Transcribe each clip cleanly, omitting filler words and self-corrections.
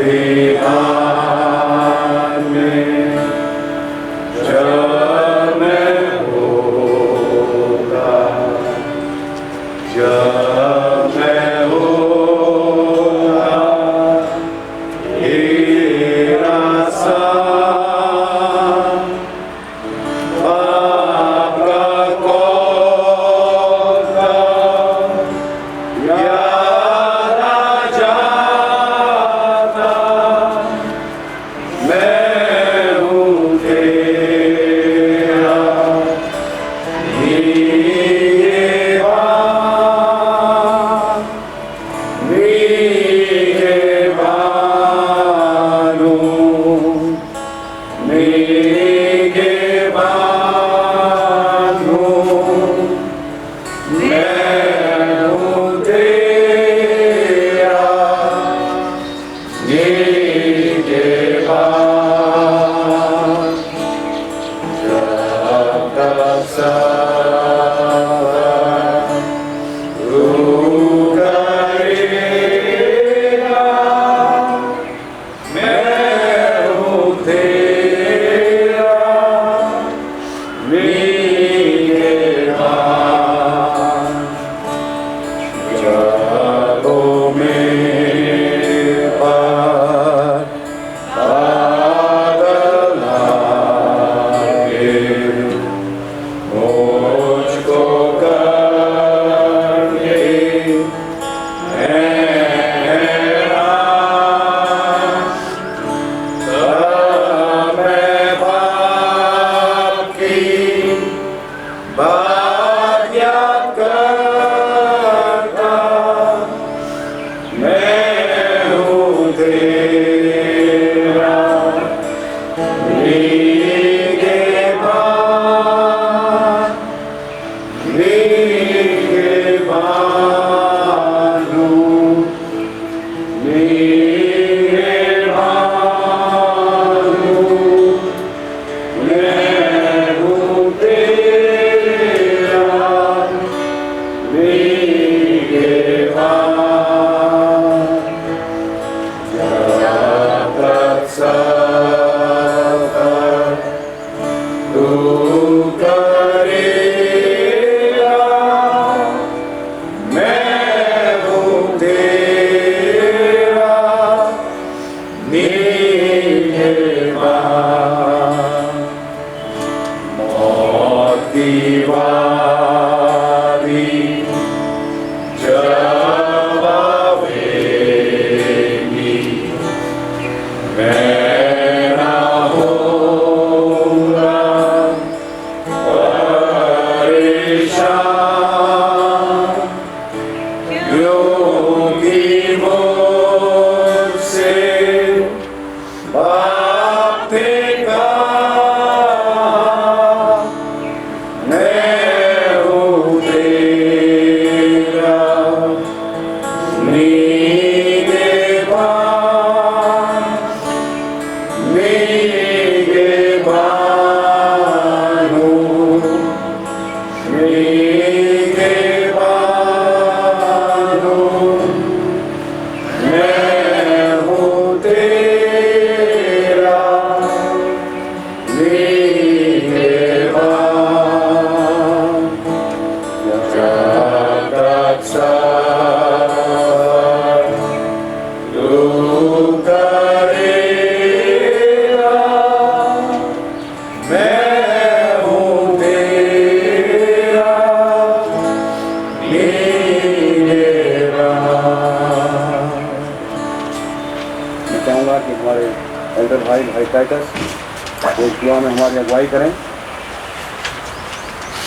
बिहार में जब मैं होगा, जब मैं होगा तेरा साथ, बाप का कौल याद आ जाता, मैं हूँ तेरा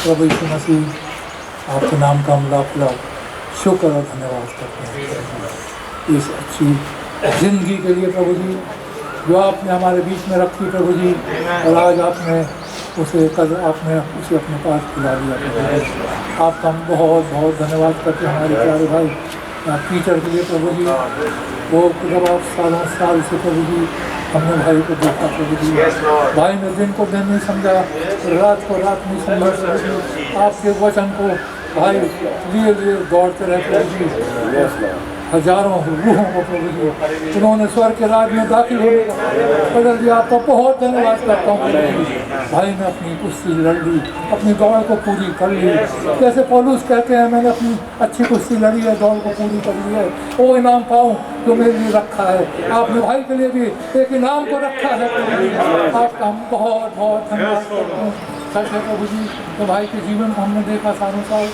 प्रभु यीशु मसीह आपके नाम का हम लाख लाख शुक्र और धन्यवाद करते हैं इस अच्छी ज़िंदगी के लिए प्रभु जी जो आपने हमारे बीच में रखी प्रभु जी, और आज आपने उसे कल आपने उसे अपने पास खिला दिया प्रभु जी। आपका हम बहुत बहुत धन्यवाद करते हैं हमारे प्यारे भाई टीचर के लिए प्रभु जी। वो जब आप सालों साल से प्रभु जी हमने भाई को देखा प्रभु जी, भाई ने दिन को दिन नहीं समझा, रात को रात नहीं समझा प्रभु जी, आपके वचन को भाई लिए लिए दौड़ते रहे प्रभु जी। हजारों रूहों को प्रभु जी उन्होंने स्वर्ग के राज में दाखिल होने का बदल दिया। आपका बहुत धन्यवाद करता हूँ प्रभु जी। भाई ने अपनी कुश्ती लड़ ली, अपनी दौड़ को पूरी कर ली। जैसे पौलुस कहते हैं मैंने अपनी अच्छी कुश्ती लड़ी है, दौड़ को पूरी कर ली है, वो इनाम पाऊँ जो मेरे लिए रखा है। आपने भाई के लिए भी एक इनाम को रखा है प्रभु जी। आपका हम बहुत बहुत धन्यवाद करते हैं। सच है प्रभु जी, तो भाई के जीवन को हमने देखा सालों साल,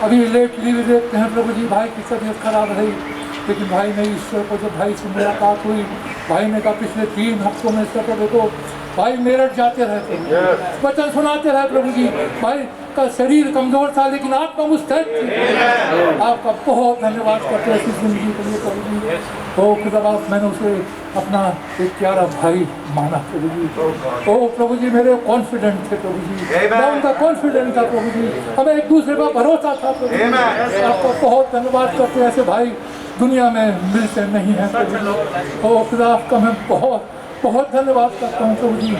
अभी लेटली भी देखते हैं प्रभु जी भाई की तबीयत खराब रही, लेकिन भाई ने ईश्वर को जब भाई से मुलाकात हुई, भाई ने कहा पिछले 3 हफ्तों में इसका देखो भाई मेरठ जाते रहे प्रभु, वचन सुनाते रहे प्रभु जी। भाई का शरीर कमजोर था लेकिन आत्मा मुस्तैद थी। आपका बहुत धन्यवाद करते हैं इस जिंदगी के लिए प्रभु जी। ओ खुदा बाप, मैंने उसे अपना एक प्यारा भाई माना प्रभु जी। ओ प्रभु जी मेरे कॉन्फिडेंट थे प्रभु जी, मैं उनका कॉन्फिडेंट था प्रभु जी, हमें एक दूसरे का भरोसा था प्रभु जी। आपका बहुत धन्यवाद करते हैं, ऐसे भाई दुनिया में मिलते नहीं हैं प्रभु जी। ओ खुदा आपका मैं बहुत बहुत धन्यवाद करता हूँ प्रभु जी।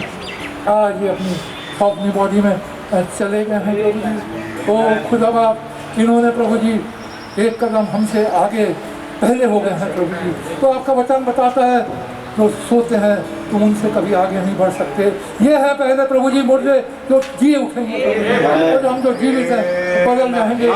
आज ये अपनी बॉडी में चले गए हैं प्रभु जी। ओ खुदा बाप इन्होंने प्रभु जी एक कदम हमसे आगे पहले हो गए हैं प्रभु जी। तो आपका वचन बताता है जो सोते हैं तुम उनसे कभी आगे नहीं बढ़ सकते। ये है पहले प्रभु जी मुर्दे जो जी उठेंगे प्रभु जी, और हम जो जीवित हैं बदल जाएंगे,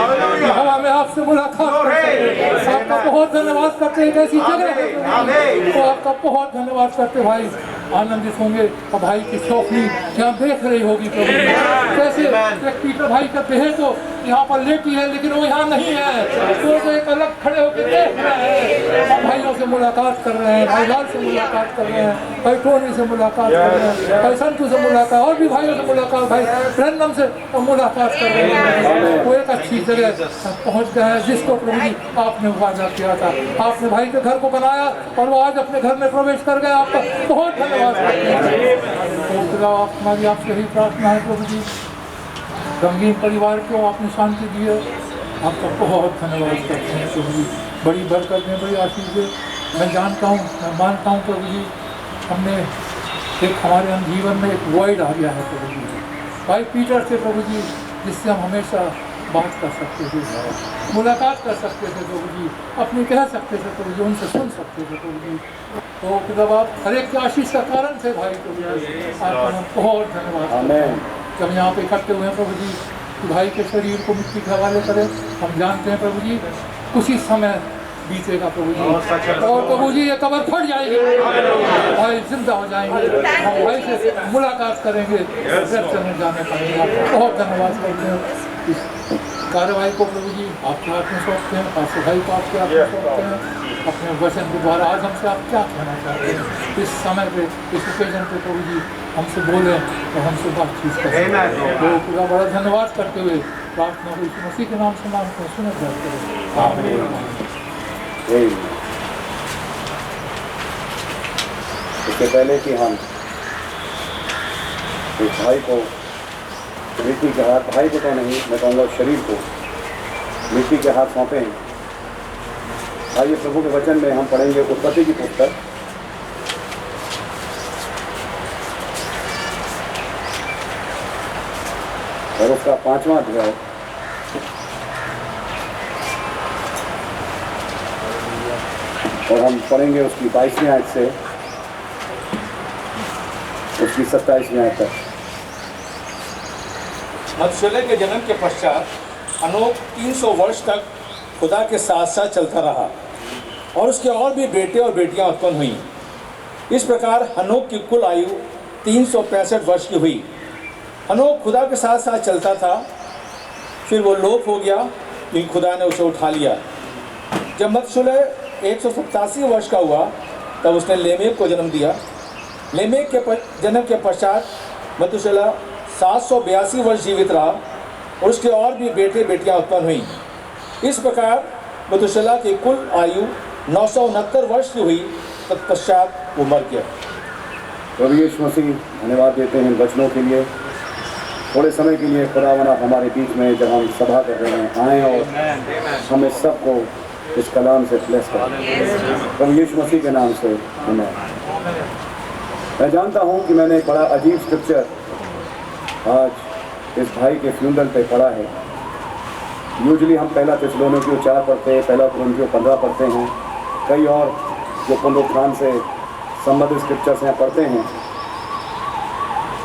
हवा में आपसे मुलाकात करते। आपका बहुत धन्यवाद करते हैं, ऐसी जगह है तो आपका बहुत धन्यवाद करते। भाई आनंदित होंगे और भाई की शौकनी यहाँ देख रही होगी प्रभु जी। जैसे एक पीटर भाई का देह तो यहाँ पर लेटी है लेकिन वो यहाँ नहीं है, तो एक अलग खड़े होकर देख रहे हैं। हम भाइयों से मुलाकात कर रहे हैं, भाई लाल से मुलाकात कर रहे हैं, भाई टोनी से मुलाकात कर रहे हैं, भाई संतू से मुलाकात, और भी भाइयों से मुलाकात, भाई ब्रैंडम से मुलाकात कर रहे हैं। वो एक अच्छी जगह पहुँच गए हैं जिसको प्रभु जी आपने वादा किया था। आपने भाई के घर को बनाया और वो आज अपने घर में प्रवेश कर गए। आपका बहुत धन्यवाद करते हैं। तो हमारी आपसे ही प्रार्थना है प्रभु जी, गमगीन परिवार को आपने शांति दी है, आपका बहुत धन्यवाद करते हैं प्रभु जी। बड़ी बरकत में बड़ी आशीष दे। मैं जानता हूँ, मैं मानता हूँ प्रभु जी, हमने एक हमारे जीवन में एक वॉइड आ गया है प्रभु जी। भाई पीटर से प्रभु जी जिससे हम हमेशा बात कर सकते थे, मुलाकात कर सकते थे प्रभु जी, अपनी कह सकते थे प्रभु जी, उनसे सुन सकते थे प्रभु जी। तो जब आप हर एक की आशीष का कारण थे भाई प्रभु जी, आपका बहुत धन्यवाद। जब यहाँ पे इकट्ठे हुए हैं प्रभु जी, भाई के शरीर को मिट्टी के हवाले करें। हम जानते हैं प्रभु जी कुछ ही समय बीतेगा प्रभु जी, और प्रभु जी ये कब्र फट जाएगी, भाई जिंदा हो जाएंगे, हम भाई से मुलाकात करेंगे, में जाने पाएंगे। आपको बहुत धन्यवाद करते हैं। इस कार्रवाई को प्रभु जी आपके हाथ में सौंपते हैं, पास्टर भाई को आपके हाथ में सौंपते हैं। अपने वचन के द्वारा आज हमसे आप क्या कहना चाहते हैं इस समय पे, इस ओकेजन पे प्रभु जी हमसे बोलें और हमसे बातचीत करें। तो पूरा बड़ा धन्यवाद करते हुए प्रार्थना को यीशु मसीह के नाम से मांगते हैं, सुने करते हैं। इससे पहले कि हम इस भाई को मिट्टी के हाथ, भाई को तो नहीं, मैं कहूँगा शरीर को मिट्टी के हाथ सौंपें, आइए प्रभु के वचन में हम पढ़ेंगे उत्पत्ति की पुस्तक और उसका 5वां अध्याय और हम पढ़ेंगे उसकी 22वीं आयत से उसकी 27वीं आयत तक। मथुसेलह के जन्म के पश्चात हनोक 300 वर्ष तक खुदा के साथ साथ चलता रहा और उसके और भी बेटे और बेटियां उत्पन्न हुईं। इस प्रकार हनोक की कुल आयु 365 वर्ष की हुई। हनोक खुदा के साथ साथ चलता था, फिर वो लोप हो गया क्योंकि खुदा ने उसे उठा लिया। जब मथुसेलह 187 वर्ष का हुआ तब उसने लेमेक को जन्म दिया। लेमेक के जन्म के पश्चात मथुसेलह 782 वर्ष जीवित रहा और उसके और भी बेटे बेटियां उत्पन्न हुईं। इस प्रकार मथुसेलह की कुल आयु 969 वर्ष की हुई, तत्पश्चात वो मर गया। प्रभु यीशु मसीह धन्यवाद देते हैं इन वचनों के लिए। थोड़े समय के लिए खुदावन आप हमारे बीच में जब हम सभा कर रहे हैं आएँ और हमें सबको इस कलाम से ब्लेस करें प्रभु यीशु मसीह के नाम से। मैं जानता हूँ कि मैंने एक बड़ा अजीब स्क्रिप्चर आज इस भाई के फ्यूनरल पे पढ़ा है, यूजुअली हम पहला थिस्सलुनीकियों 4 पढ़ते हैं, पहला कुरिन्थियों 15 पढ़ते हैं, कई और जो पुनरुत्थान से संबंधित स्क्रिप्चर्स हैं पढ़ते हैं।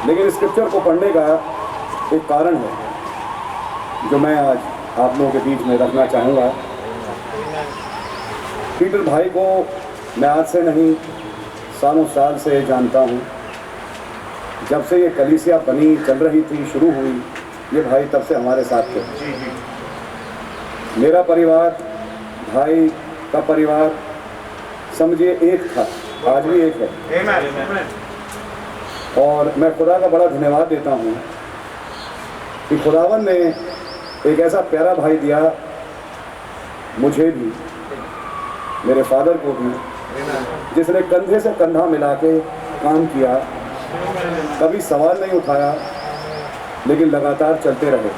लेकिन स्क्रिप्चर को पढ़ने का एक कारण है जो मैं आज आप लोगों के बीच में रखना चाहूँगा। पीटर भाई को मैं आज से नहीं सालों साल से जानता हूँ। जब से ये कलीसिया बनी, चल रही थी, शुरू हुई, ये भाई तब से हमारे साथ थे। मेरा परिवार, भाई का परिवार समझिए एक था, आज भी एक है। और मैं खुदा का बड़ा धन्यवाद देता हूँ कि खुदावन ने एक ऐसा प्यारा भाई दिया मुझे भी, मेरे फादर को भी, जिसने कंधे से कंधा मिला के काम किया, कभी सवाल नहीं उठाया, लेकिन लगातार चलते रहे।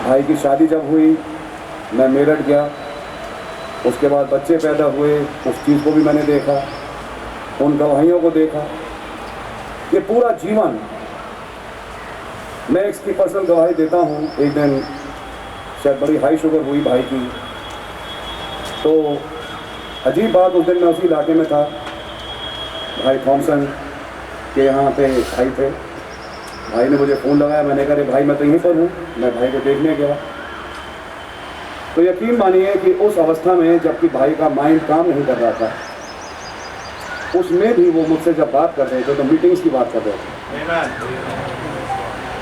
भाई की शादी जब हुई, मैं मेरठ गया, उसके बाद बच्चे पैदा हुए, उस चीज़ को भी मैंने देखा, उन गवाहियों को देखा। ये पूरा जीवन मैं इसकी पर्सनल गवाही देता हूँ। एक दिन शायद बड़ी हाई शुगर हुई भाई की, तो अजीब बात, उस दिन मैं उसी इलाके में था, भाई थॉमसन के यहाँ पे भाई थे। भाई ने मुझे फ़ोन लगाया, मैंने कहा भाई मैं तो यहीं पर हूँ। मैं भाई को देखने गया, तो यकीन मानिए कि उस अवस्था में जबकि भाई का माइंड काम नहीं कर रहा था, उसमें भी वो मुझसे जब बात कर रहे थे तो मीटिंग्स की बात कर रहे थे।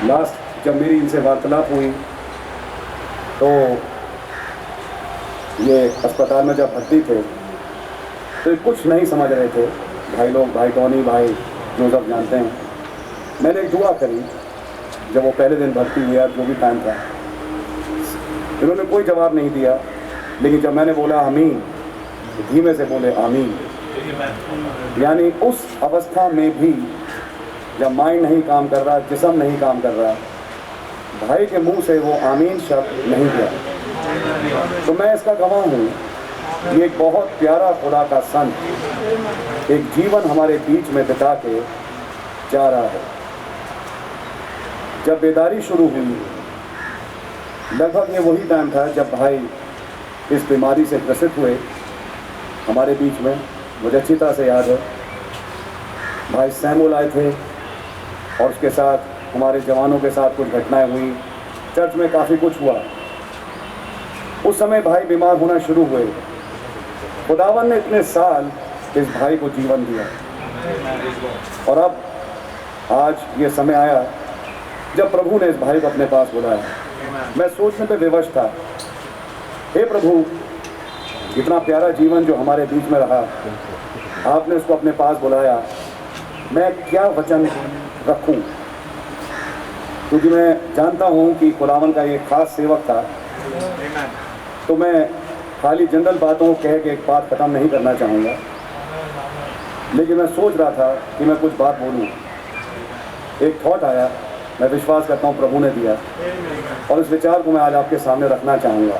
लास्ट जब मेरी इनसे वार्तालाप हुई तो ये अस्पताल में जब भर्ती थे तो कुछ नहीं समझ रहे थे भाई लोग, भाई टॉनी, भाई जोसेफ जानते हैं। मैंने एक दुआ करी जब वो पहले दिन भर्ती हुआ, जो भी टाइम था। इन्होंने कोई जवाब नहीं दिया, लेकिन जब मैंने बोला आमीन, तो धीमे से बोले आमीन। यानी उस अवस्था में भी जब माइंड नहीं काम कर रहा, जिस्म नहीं काम कर रहा, भाई के मुंह से वो आमीन शब्द नहीं गया। तो मैं इसका गवाह हूँ। ये एक बहुत प्यारा खुदा का संत एक जीवन हमारे बीच में बिता के जा रहा है। जब बेदारी शुरू हुई, लगभग ये वही टाइम था जब भाई इस बीमारी से ग्रसित हुए हमारे बीच में। मुझे अच्छी तरह से याद है, भाई सैमुअल आए थे और उसके साथ हमारे जवानों के साथ कुछ घटनाएं हुई, चर्च में काफ़ी कुछ हुआ। उस समय भाई बीमार होना शुरू हुए। खुदावन ने इतने साल इस भाई को जीवन दिया, और अब आज ये समय आया जब प्रभु ने इस भाई को अपने पास बुलाया। मैं सोचने पे विवश था, हे प्रभु, इतना प्यारा जीवन जो हमारे बीच में रहा, आपने उसको अपने पास बुलाया, मैं क्या वचन रखूं? क्योंकि मैं जानता हूं कि खुदावन का ये खास सेवक था, तो मैं खाली जनरल बातों को कह के एक बात ख़त्म नहीं करना चाहूँगा। लेकिन मैं सोच रहा था कि मैं कुछ बात बोलूँ। एक थॉट आया, मैं विश्वास करता हूँ प्रभु ने दिया, और इस विचार को मैं आज आपके सामने रखना चाहूँगा।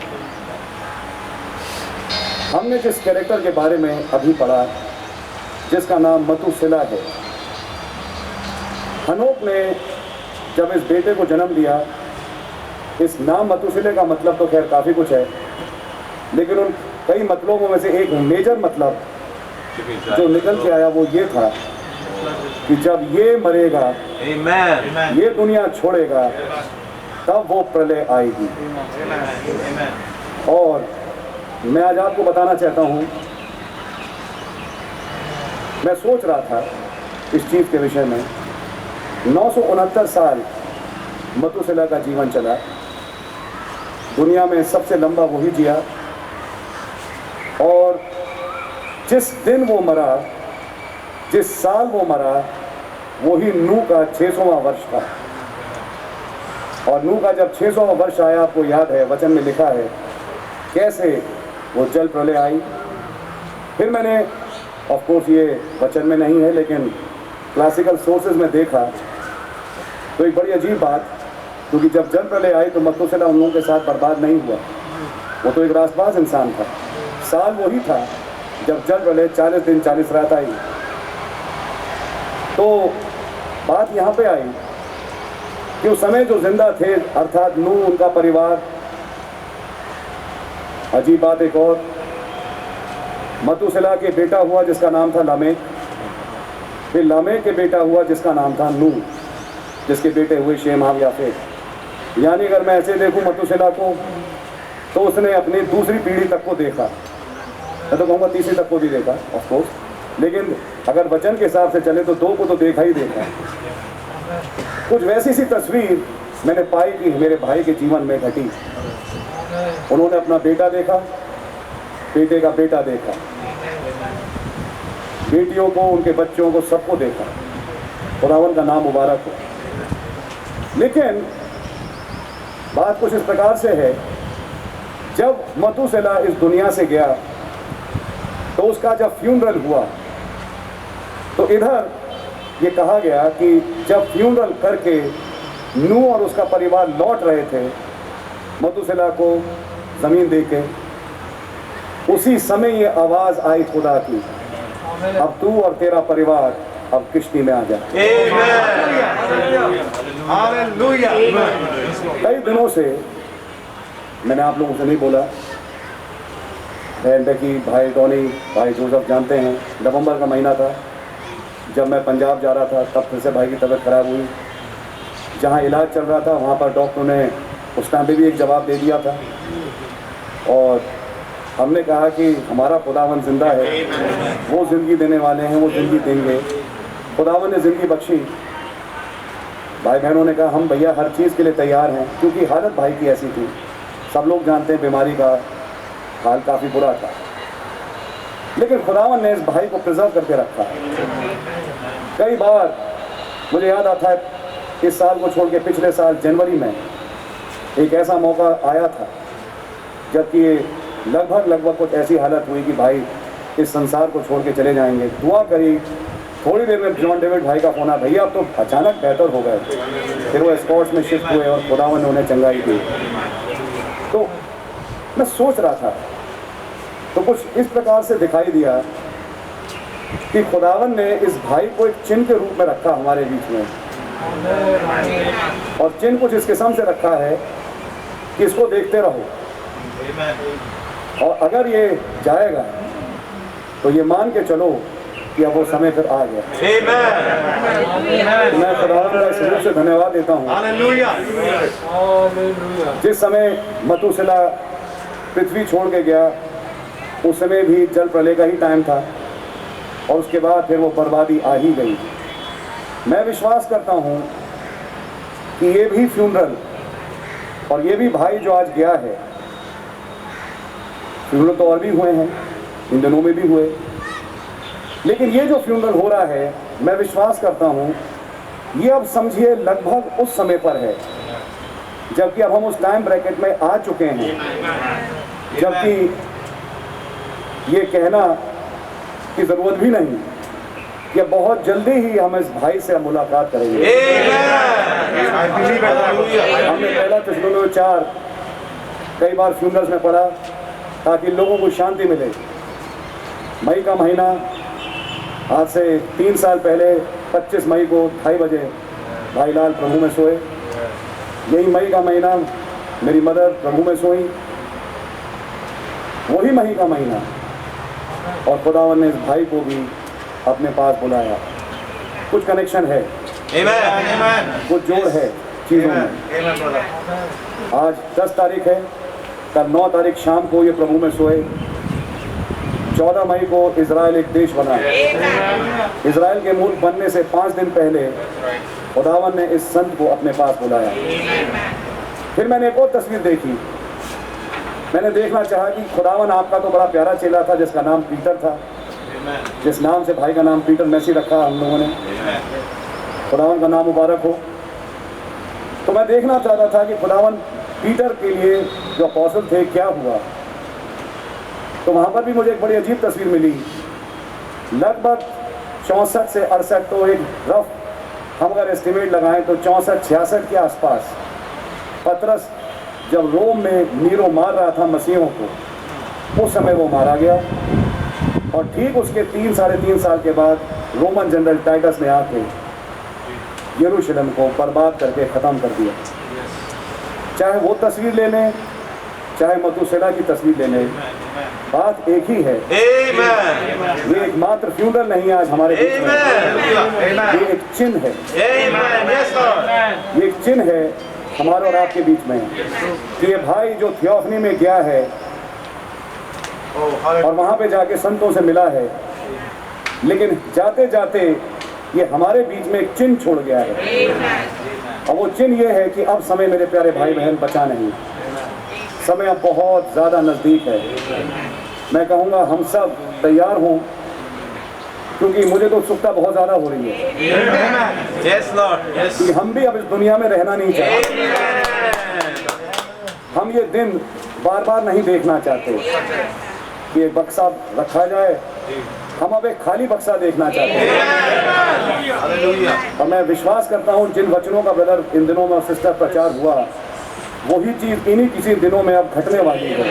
हमने जिस कैरेक्टर के बारे में अभी पढ़ा, जिसका नाम मतूशेलह है, हनोक ने जब इस बेटे को जन्म दिया, इस नाम मतूशेलह का मतलब तो खैर काफ़ी कुछ है, लेकिन उन कई मतलबों में से एक मेजर मतलब जो निकल के आया वो ये था कि जब ये मरेगा, ये दुनिया छोड़ेगा, तब वो प्रलय आएगी। और मैं आज आपको बताना चाहता हूँ, मैं सोच रहा था इस चीज़ के विषय में। 969 साल मतूशेलह का जीवन चला, दुनिया में सबसे लंबा वही जिया, और जिस दिन वो मरा, जिस साल वो मरा, वही नूह का 600वां वर्ष था। और नूह का जब 600वां वर्ष आया, आपको याद है वचन में लिखा है कैसे वो जल प्रलय आई। फिर मैंने, ऑफ कोर्स ये वचन में नहीं है लेकिन क्लासिकल सोर्सेज में देखा, तो एक बड़ी अजीब बात, क्योंकि जब जल प्रलय आई तो मतूशेलह उन लोगों के साथ बर्बाद नहीं हुआ, वो तो एक रासबाज इंसान था। साल वही था जब जल प्रलय 40 दिन 40 रात आई। तो बात यहाँ पे आई कि उस समय जो जिंदा थे अर्थात नूह, उनका परिवार, अजीब बात एक और, मतुसला के बेटा हुआ जिसका नाम था लामेक, फिर लामेक के बेटा हुआ जिसका नाम था नूह, जिसके बेटे हुए शेम, हाम, याफेत। यानी अगर मैं ऐसे देखूं मतुसला को, तो उसने अपनी दूसरी पीढ़ी तक को देखा, मैं तो कहूँगा तीसरी तक को भी देखा ऑफ कोर्स, लेकिन अगर वचन के हिसाब से चले तो 2 को तो देखा ही देखा। कुछ वैसी सी तस्वीर मैंने पाई कि मेरे भाई के जीवन में घटी। उन्होंने अपना बेटा देखा, बेटे का बेटा देखा, बेटियों को, उनके बच्चों को, सबको देखा। खुदावन का नाम मुबारक हो। लेकिन बात कुछ इस प्रकार से है, जब मतुसला इस दुनिया से गया तो उसका जब फ्यूनरल हुआ तो इधर ये कहा गया कि जब फ्यूनरल करके नूह और उसका परिवार लौट रहे थे मतुसला को ज़मीन देके, उसी समय ये आवाज़ आई खुदा की, अब तू और तेरा परिवार अब किश्ती में आ जा। कई दिनों से मैंने आप लोगों से नहीं बोला, बहन बेकी, भाई टोनी, भाई जोसेफ जानते हैं, नवंबर का महीना था, जब मैं पंजाब जा रहा था, तब फिर से भाई की तबीयत ख़राब हुई। जहाँ इलाज चल रहा था वहाँ पर डॉक्टर ने उस टाइम पे भी एक जवाब दे दिया था, और हमने कहा कि हमारा खुदावन जिंदा है, वो ज़िंदगी देने वाले हैं, वो ज़िंदगी देंगे। खुदावन ने ज़िंदगी बख्शी। भाई बहनों ने कहा हम भैया हर चीज़ के लिए तैयार हैं, क्योंकि हालत भाई की ऐसी थी, सब लोग जानते हैं बीमारी का हाल काफ़ी बुरा था, लेकिन खुदावन ने इस भाई को प्रिजर्व करके रखा है। कई बार मुझे याद आता है, इस साल को छोड़ के पिछले साल जनवरी में एक ऐसा मौका आया था जबकि लगभग कुछ ऐसी हालत हुई कि भाई इस संसार को छोड़ के चले जाएंगे। दुआ करी, थोड़ी देर में जॉन डेविड भाई का फोन आया, भैया अब तो अचानक बेहतर हो गए। फिर वो स्कॉट्स में शिफ्ट हुए और खुदावन ने उन्हें चंगाई दी। तो मैं सोच रहा था तो कुछ इस प्रकार से दिखाई दिया कि खुदावन ने इस भाई को एक चिन्ह के रूप में रखा हमारे बीच में, और चिन्ह कुछ इस किस्म से रखा है कि इसको देखते रहो, और अगर ये जाएगा तो ये मान के चलो कि अब वो समय फिर आ गया। मैं खुदावन का इस रूप से धन्यवाद देता हूँ। जिस समय मतुसला पृथ्वी छोड़ के गया उस समय भी जल प्रलय का ही टाइम था, और उसके बाद फिर वो बर्बादी आ ही गई। मैं विश्वास करता हूँ कि ये भी फ्यूनरल, और ये भी भाई जो आज गया है, फ्यूनरल तो और भी हुए हैं, इन दिनों में भी हुए, लेकिन ये जो फ्यूनरल हो रहा है, मैं विश्वास करता हूँ ये अब समझिए लगभग उस समय पर है, जबकि अब हम उस टाइम ब्रैकेट में आ चुके हैं, जबकि ये कहना की ज़रूरत भी नहीं कि बहुत जल्दी ही हम इस भाई से मुलाकात करेंगे। हमने पहला थिस्सलुनीके 4 कई बार फ्यूनरल्स में पढ़ा ताकि लोगों को शांति मिले। मई का महीना, आज से 3 साल पहले 25 मई को 2:30 बजे भाई लाल प्रभु में सोए। यही मई का महीना मेरी मदर प्रभु में सोई, वही मई का महीना, और खुदावन ने इस भाई को भी अपने पास बुलाया। कुछ कनेक्शन है, कुछ जोड़ है चीज़ों में। आज 10 तारीख है, कल 9 तारीख शाम को ये प्रभु में सोए। 14 मई को इजराइल एक देश बना। इजराइल के मुल्क बनने से 5 दिन पहले खुदावन ने इस संत को अपने पास बुलाया। फिर मैंने एक और तस्वीर देखी। मैंने देखना चाहा कि खुदावन आपका तो बड़ा प्यारा चेला था जिसका नाम पीटर था, जिस नाम से भाई का नाम पीटर मैसी रखा हम लोगों ने, खुदावन का नाम मुबारक हो। तो मैं देखना चाहता था कि खुदावन पीटर के लिए जो अपोस्टल थे क्या हुआ। तो वहाँ पर भी मुझे एक बड़ी अजीब तस्वीर मिली। लगभग 64 से 68, तो एक रफ हम अगर एस्टिमेट लगाएं तो 64-66 के आसपास पतरस जब रोम में नीरो मार रहा था मसीहों को, उस समय वो मारा गया। और ठीक उसके 3 साढ़े 3 साल के बाद रोमन जनरल टाइटस ने आके यरूशलेम को बर्बाद करके ख़त्म कर दिया। चाहे वो तस्वीर ले लें, चाहे मतूसेला की तस्वीर ले लें, बात एक ही है। ये एकमात्र फ्यूनरल नहीं आज हमारे बीच में, ये एक चिन्ह है, ये एक चिन्ह है हमारे और आपके बीच में कि ये भाई जो थियोफनी में गया है और वहाँ पे जाके संतों से मिला है, लेकिन जाते जाते ये हमारे बीच में एक चिन्ह छोड़ गया है। और वो चिन्ह ये है कि अब समय मेरे प्यारे भाई बहन बचा नहीं, समय अब बहुत ज़्यादा नज़दीक है। मैं कहूँगा हम सब तैयार हों, क्योंकि मुझे तो उत्सुकता बहुत ज़्यादा हो रही है कि हम भी अब इस दुनिया में रहना नहीं चाहते। हम ये दिन बार बार नहीं देखना चाहते कि एक बक्सा रखा जाए, हम अब एक खाली बक्सा देखना चाहते हैं। और मैं विश्वास करता हूँ जिन वचनों का ब्रदर इन दिनों में सिस्टर प्रचार हुआ, वही चीज़ इन्हीं किसी दिनों में अब घटने वाली है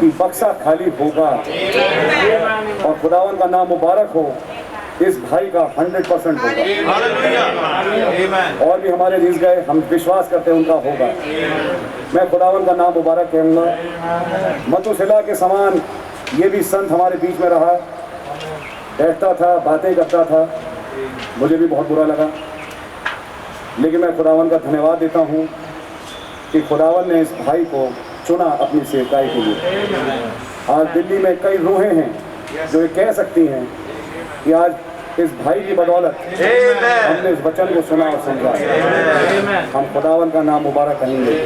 कि बक्सा खाली होगा। और खुदावन का नाम मुबारक हो, इस भाई का 100% होगा। और भी हमारे जीत गए, हम विश्वास करते हैं उनका होगा। मैं खुदावन का नाम मुबारक कहूँगा। मतूसेला के समान ये भी संत हमारे बीच में रहा, बैठता था, बातें करता था, मुझे भी बहुत बुरा लगा, लेकिन मैं खुदावन का धन्यवाद देता हूँ कि खुदावन ने इस भाई को चुना अपनी सेवकाई के लिए। आज दिल्ली में कई रूहें हैं जो ये कह सकती हैं कि आज इस भाई की बदौलत हमने इस वचन को सुना और समझा। हम खुदावन का नाम मुबारक कहेंगे।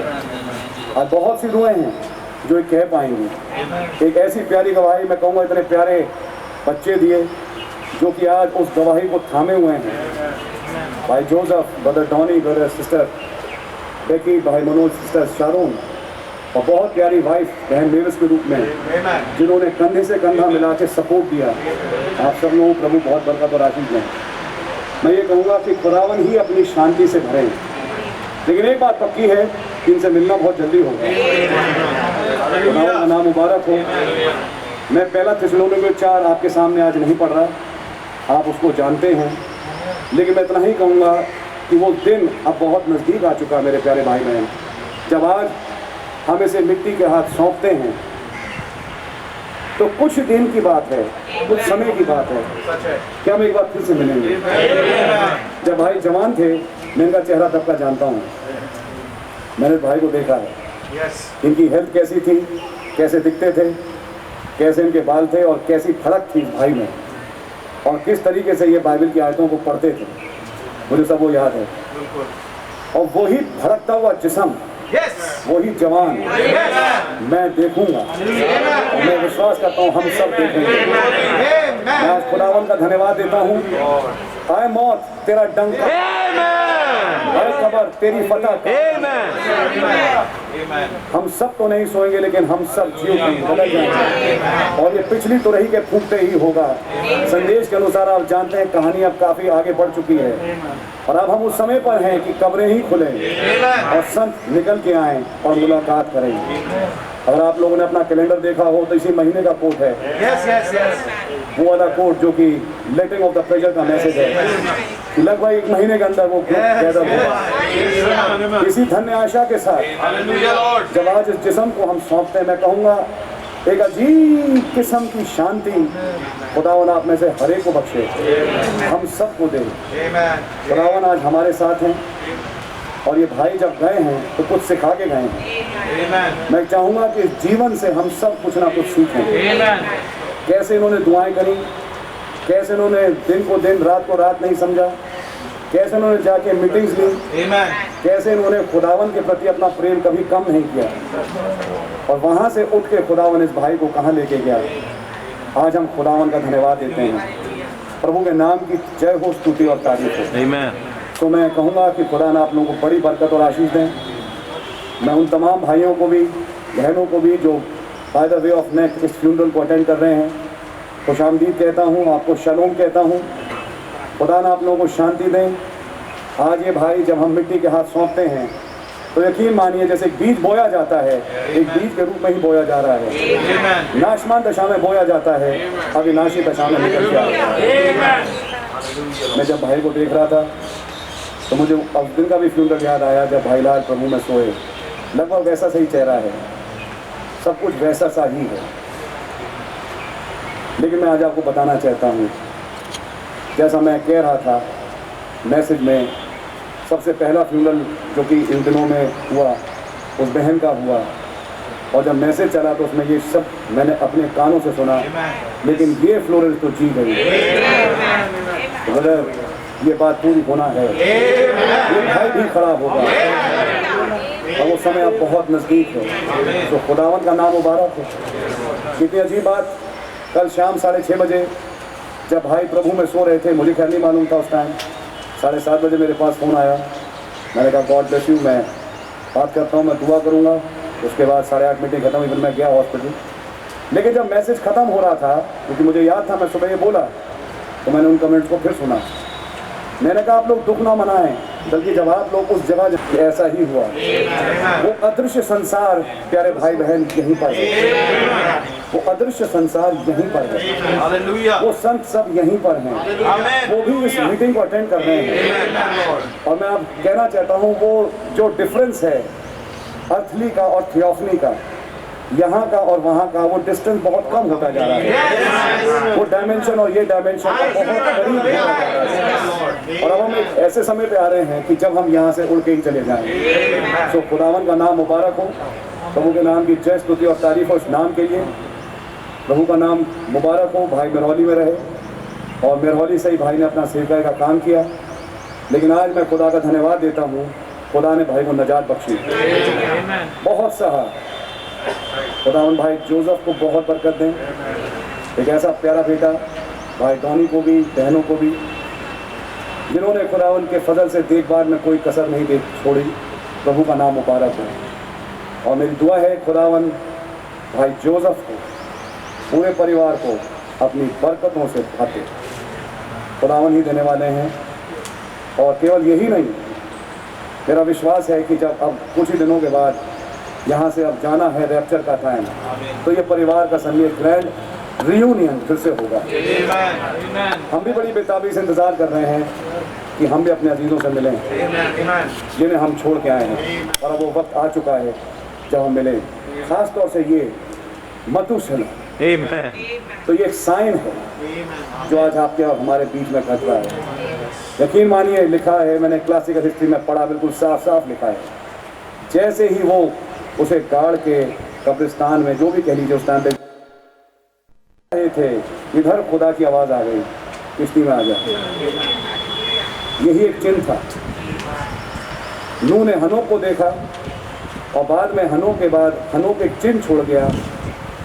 आज बहुत सी रूहें हैं जो ये कह पाएंगी। एक ऐसी प्यारी गवाही, मैं कहूँगा इतने प्यारे बच्चे दिए जो कि आज उस गवाही को थामे हुए हैं। भाई Joseph, brother Tony, brother sister Becky, भाई मनोज, सिस्टर शारून, और बहुत प्यारी वाइफ बहन मेविस के रूप में, जिन्होंने कंधे से कंधा मिला के सपोर्ट दिया। आप सब लोगों को प्रभु बहुत बरकत और आशीष दें। मैं ये कहूँगा कि खुदावन ही अपनी शांति से भरे। लेकिन एक बात पक्की है कि इनसे मिलना बहुत जल्दी होगा। खुदावन का नाम मुबारक हो। मैं पहला थिस्सलुनीके 4 आपके सामने आज नहीं पढ़ रहा, आप उसको जानते हैं, लेकिन मैं इतना ही कहूँगा कि वो दिन अब बहुत नज़दीक आ चुका है मेरे प्यारे भाई बहन, जब आज हम इसे मिट्टी के हाथ सौंपते हैं। तो कुछ दिन की बात है, कुछ समय की बात है कि हम एक बार फिर से मिलेंगे। जब भाई जवान थे, मैं इनका चेहरा तब का जानता हूँ, मैंने भाई को देखा है। इनकी हेल्थ कैसी थी, कैसे दिखते थे, कैसे इनके बाल थे और कैसी फड़क थी भाई में, और किस तरीके से ये बाइबल की आयतों को पढ़ते थे, मुझे सब वो याद है। और वही भड़कता हुआ जिस्म, वही जवान मैं देखूंगा, और मैं विश्वास करता हूँ हम सब देखेंगे। मैं आज खुदावन का धन्यवाद देता हूँ। आए मौत तेरा डंक, आए कब्र तेरी फतह। हम सब तो नहीं सोएंगे, लेकिन हम सब जीव बदल जाएंगे, और ये पिछली तो रही के फूकते ही होगा। संदेश के अनुसार आप जानते हैं कहानी अब काफ़ी आगे बढ़ चुकी है, और अब हम उस समय पर हैं कि कब्रें ही खुलें और संत निकल के आएँ और मुलाकात करें। अगर आप लोगों ने अपना कैलेंडर देखा हो तो इसी महीने का कोट है, वो वाला कोट जो कि लेटिंग ऑफ द प्रेजर का मैसेज है। लगभग 1 महीने के अंदर वो पैदा हुआ। इसी धन्य आशा के साथ जब आज इस जिस्म को हम सौंपते हैं, मैं कहूँगा एक अजीब किस्म की शांति खुदावन आप में से हर एक को बख्शे, हम सबको दे। खुदावन आज हमारे साथ हैं, और ये भाई जब गए हैं तो कुछ सिखा के गए हैं। मैं चाहूँगा कि इस जीवन से हम सब कुछ ना कुछ सीखें। कैसे इन्होंने दुआएं करी, कैसे इन्होंने दिन को दिन, रात को रात नहीं समझा, कैसे इन्होंने जाके मीटिंग्स ली, कैसे इन्होंने खुदावन के प्रति अपना प्रेम कभी कम नहीं किया, और वहाँ से उठ के खुदावन इस भाई को कहाँ लेके गया। आज हम खुदावन का धन्यवाद देते हैं। प्रभु के नाम की जय हो, स्तुति और तारीफ हो। तो मैं कहूँगा कि खुदा ने आप लोगों को बड़ी बरकत और आशीष दें। मैं उन तमाम भाइयों को भी, बहनों को भी जो by the way of neck इस फ्यूनरल को अटेंड कर रहे हैं, खुशामदीद कहता हूँ, आपको शलोम कहता हूँ। खुदा ने आप लोगों को शांति दें। आज ये भाई जब हम मिट्टी के हाथ सौंपते हैं तो यकीन मानिए जैसे एक बीज बोया जाता है, एक बीज के रूप में ही बोया जा रहा है। नाशमान दशा में बोया जाता है, अविनाशी दशा में निकल गया। मैं जब भाई को देख रहा था तो मुझे उस दिन का भी फ्यूनरल याद आया जब भाई लाल प्रभु में सोए। लगभग वैसा सही चेहरा है, सब कुछ वैसा सा ही है। लेकिन मैं आज आपको बताना चाहता हूँ, जैसा मैं कह रहा था मैसेज में, सबसे पहला फ्यूनरल जो कि इन दिनों में हुआ उस बहन का हुआ, और जब मैसेज चला तो उसमें ये सब मैंने अपने कानों से सुना। लेकिन ये फ्लोरल तो जी गई, अगर ये बात पूरी होना है, ये भाई भी खड़ा होगा और वो समय अब बहुत नज़दीक है। तो खुदावन का नाम मुबारक हो। कितनी अजीब बात, कल शाम 6:30 बजे जब भाई प्रभु में सो रहे थे, मुझे खैर नहीं मालूम था उस टाइम, 7:30 बजे मेरे पास फ़ोन आया। मैंने कहा गॉड ब्लेस यू, मैं बात करता हूँ, मैं दुआ करूँगा। उसके बाद 8:30 मीटिंग खत्म हुई, फिर मैं गया हॉस्पिटल। लेकिन जब मैसेज ख़त्म हो रहा था, क्योंकि मुझे याद था मैं सुबह ये बोला, तो मैंने उन कमेंट्स को फिर सुना। मैंने कहा आप लोग दुख ना मनाएं, बल्कि जब आप लोग उस जगह, ऐसा ही हुआ। वो अदृश्य संसार प्यारे भाई बहन यहीं पर है, वो अदृश्य संसार यहीं पर है, वो संत सब यहीं पर हैं, वो भी इस मीटिंग को अटेंड कर रहे हैं। और मैं अब कहना चाहता हूँ, वो जो डिफरेंस है अर्थली का और थियोफनी का, यहाँ का और वहाँ का, वो डिस्टेंस बहुत कम होता जा रहा है। वो डायमेंशन और ये डायमेंशन बहुत करीब होता जा रहा है। और अब हम एक ऐसे समय पे आ रहे हैं कि जब हम यहाँ से उड़ के ही चले जाएं। तो खुदावन का नाम मुबारक हो, प्रभु के नाम की जय स्तुति और तारीफ हो इस नाम के लिए। प्रभु का नाम मुबारक हो। भाई मिरहौली में रहे और मिरहौली से ही भाई ने अपना सेवकाई का काम किया। लेकिन आज मैं खुदा का धन्यवाद देता हूँ, खुदा ने भाई को नजात बख्शी, बहुत सहा। खुदावन भाई जोसेफ को बहुत बरकत दें, एक ऐसा प्यारा बेटा, भाई डॉनी को भी, बहनों को भी, जिन्होंने खुदावन के फजल से देखभाल में कोई कसर नहीं दे छोड़ी। प्रभु का नाम मुबारक हो। और मेरी दुआ है खुदावन भाई जोसेफ को, पूरे परिवार को अपनी बरकतों से भर दे। खुदावन ही देने वाले हैं। और केवल यही नहीं, मेरा विश्वास है कि जब अब कुछ ही दिनों के बाद यहाँ से अब जाना है, रैप्चर का टाइम, तो ये परिवार का संग ग्रैंड रियूनियन फिर से होगा। हम भी बड़ी बेताबी से इंतज़ार कर रहे हैं कि हम भी अपने अजीज़ों से मिलें, जिन्हें हम छोड़ के आए हैं। और अब वो वक्त आ चुका है जब हम मिलें। ख़ास तौर से ये मतुशेला, तो ये एक साइन है जो आज आपके और हमारे बीच में घट रहा है। यकीन मानिए, लिखा है, मैंने क्लासिकल हिस्ट्री में पढ़ा, बिल्कुल साफ साफ लिखा है, जैसे ही वो उसे गाड़ के कब्रिस्तान में, जो भी कह लीजिए, उस टाइम पे थे, इधर खुदा की आवाज़ आ गई, किश्ती में आ जा। यही एक चिन्ह था। नूह ने हनोक को देखा और बाद में हनोक के बाद हनोक एक चिन्ह छोड़ गया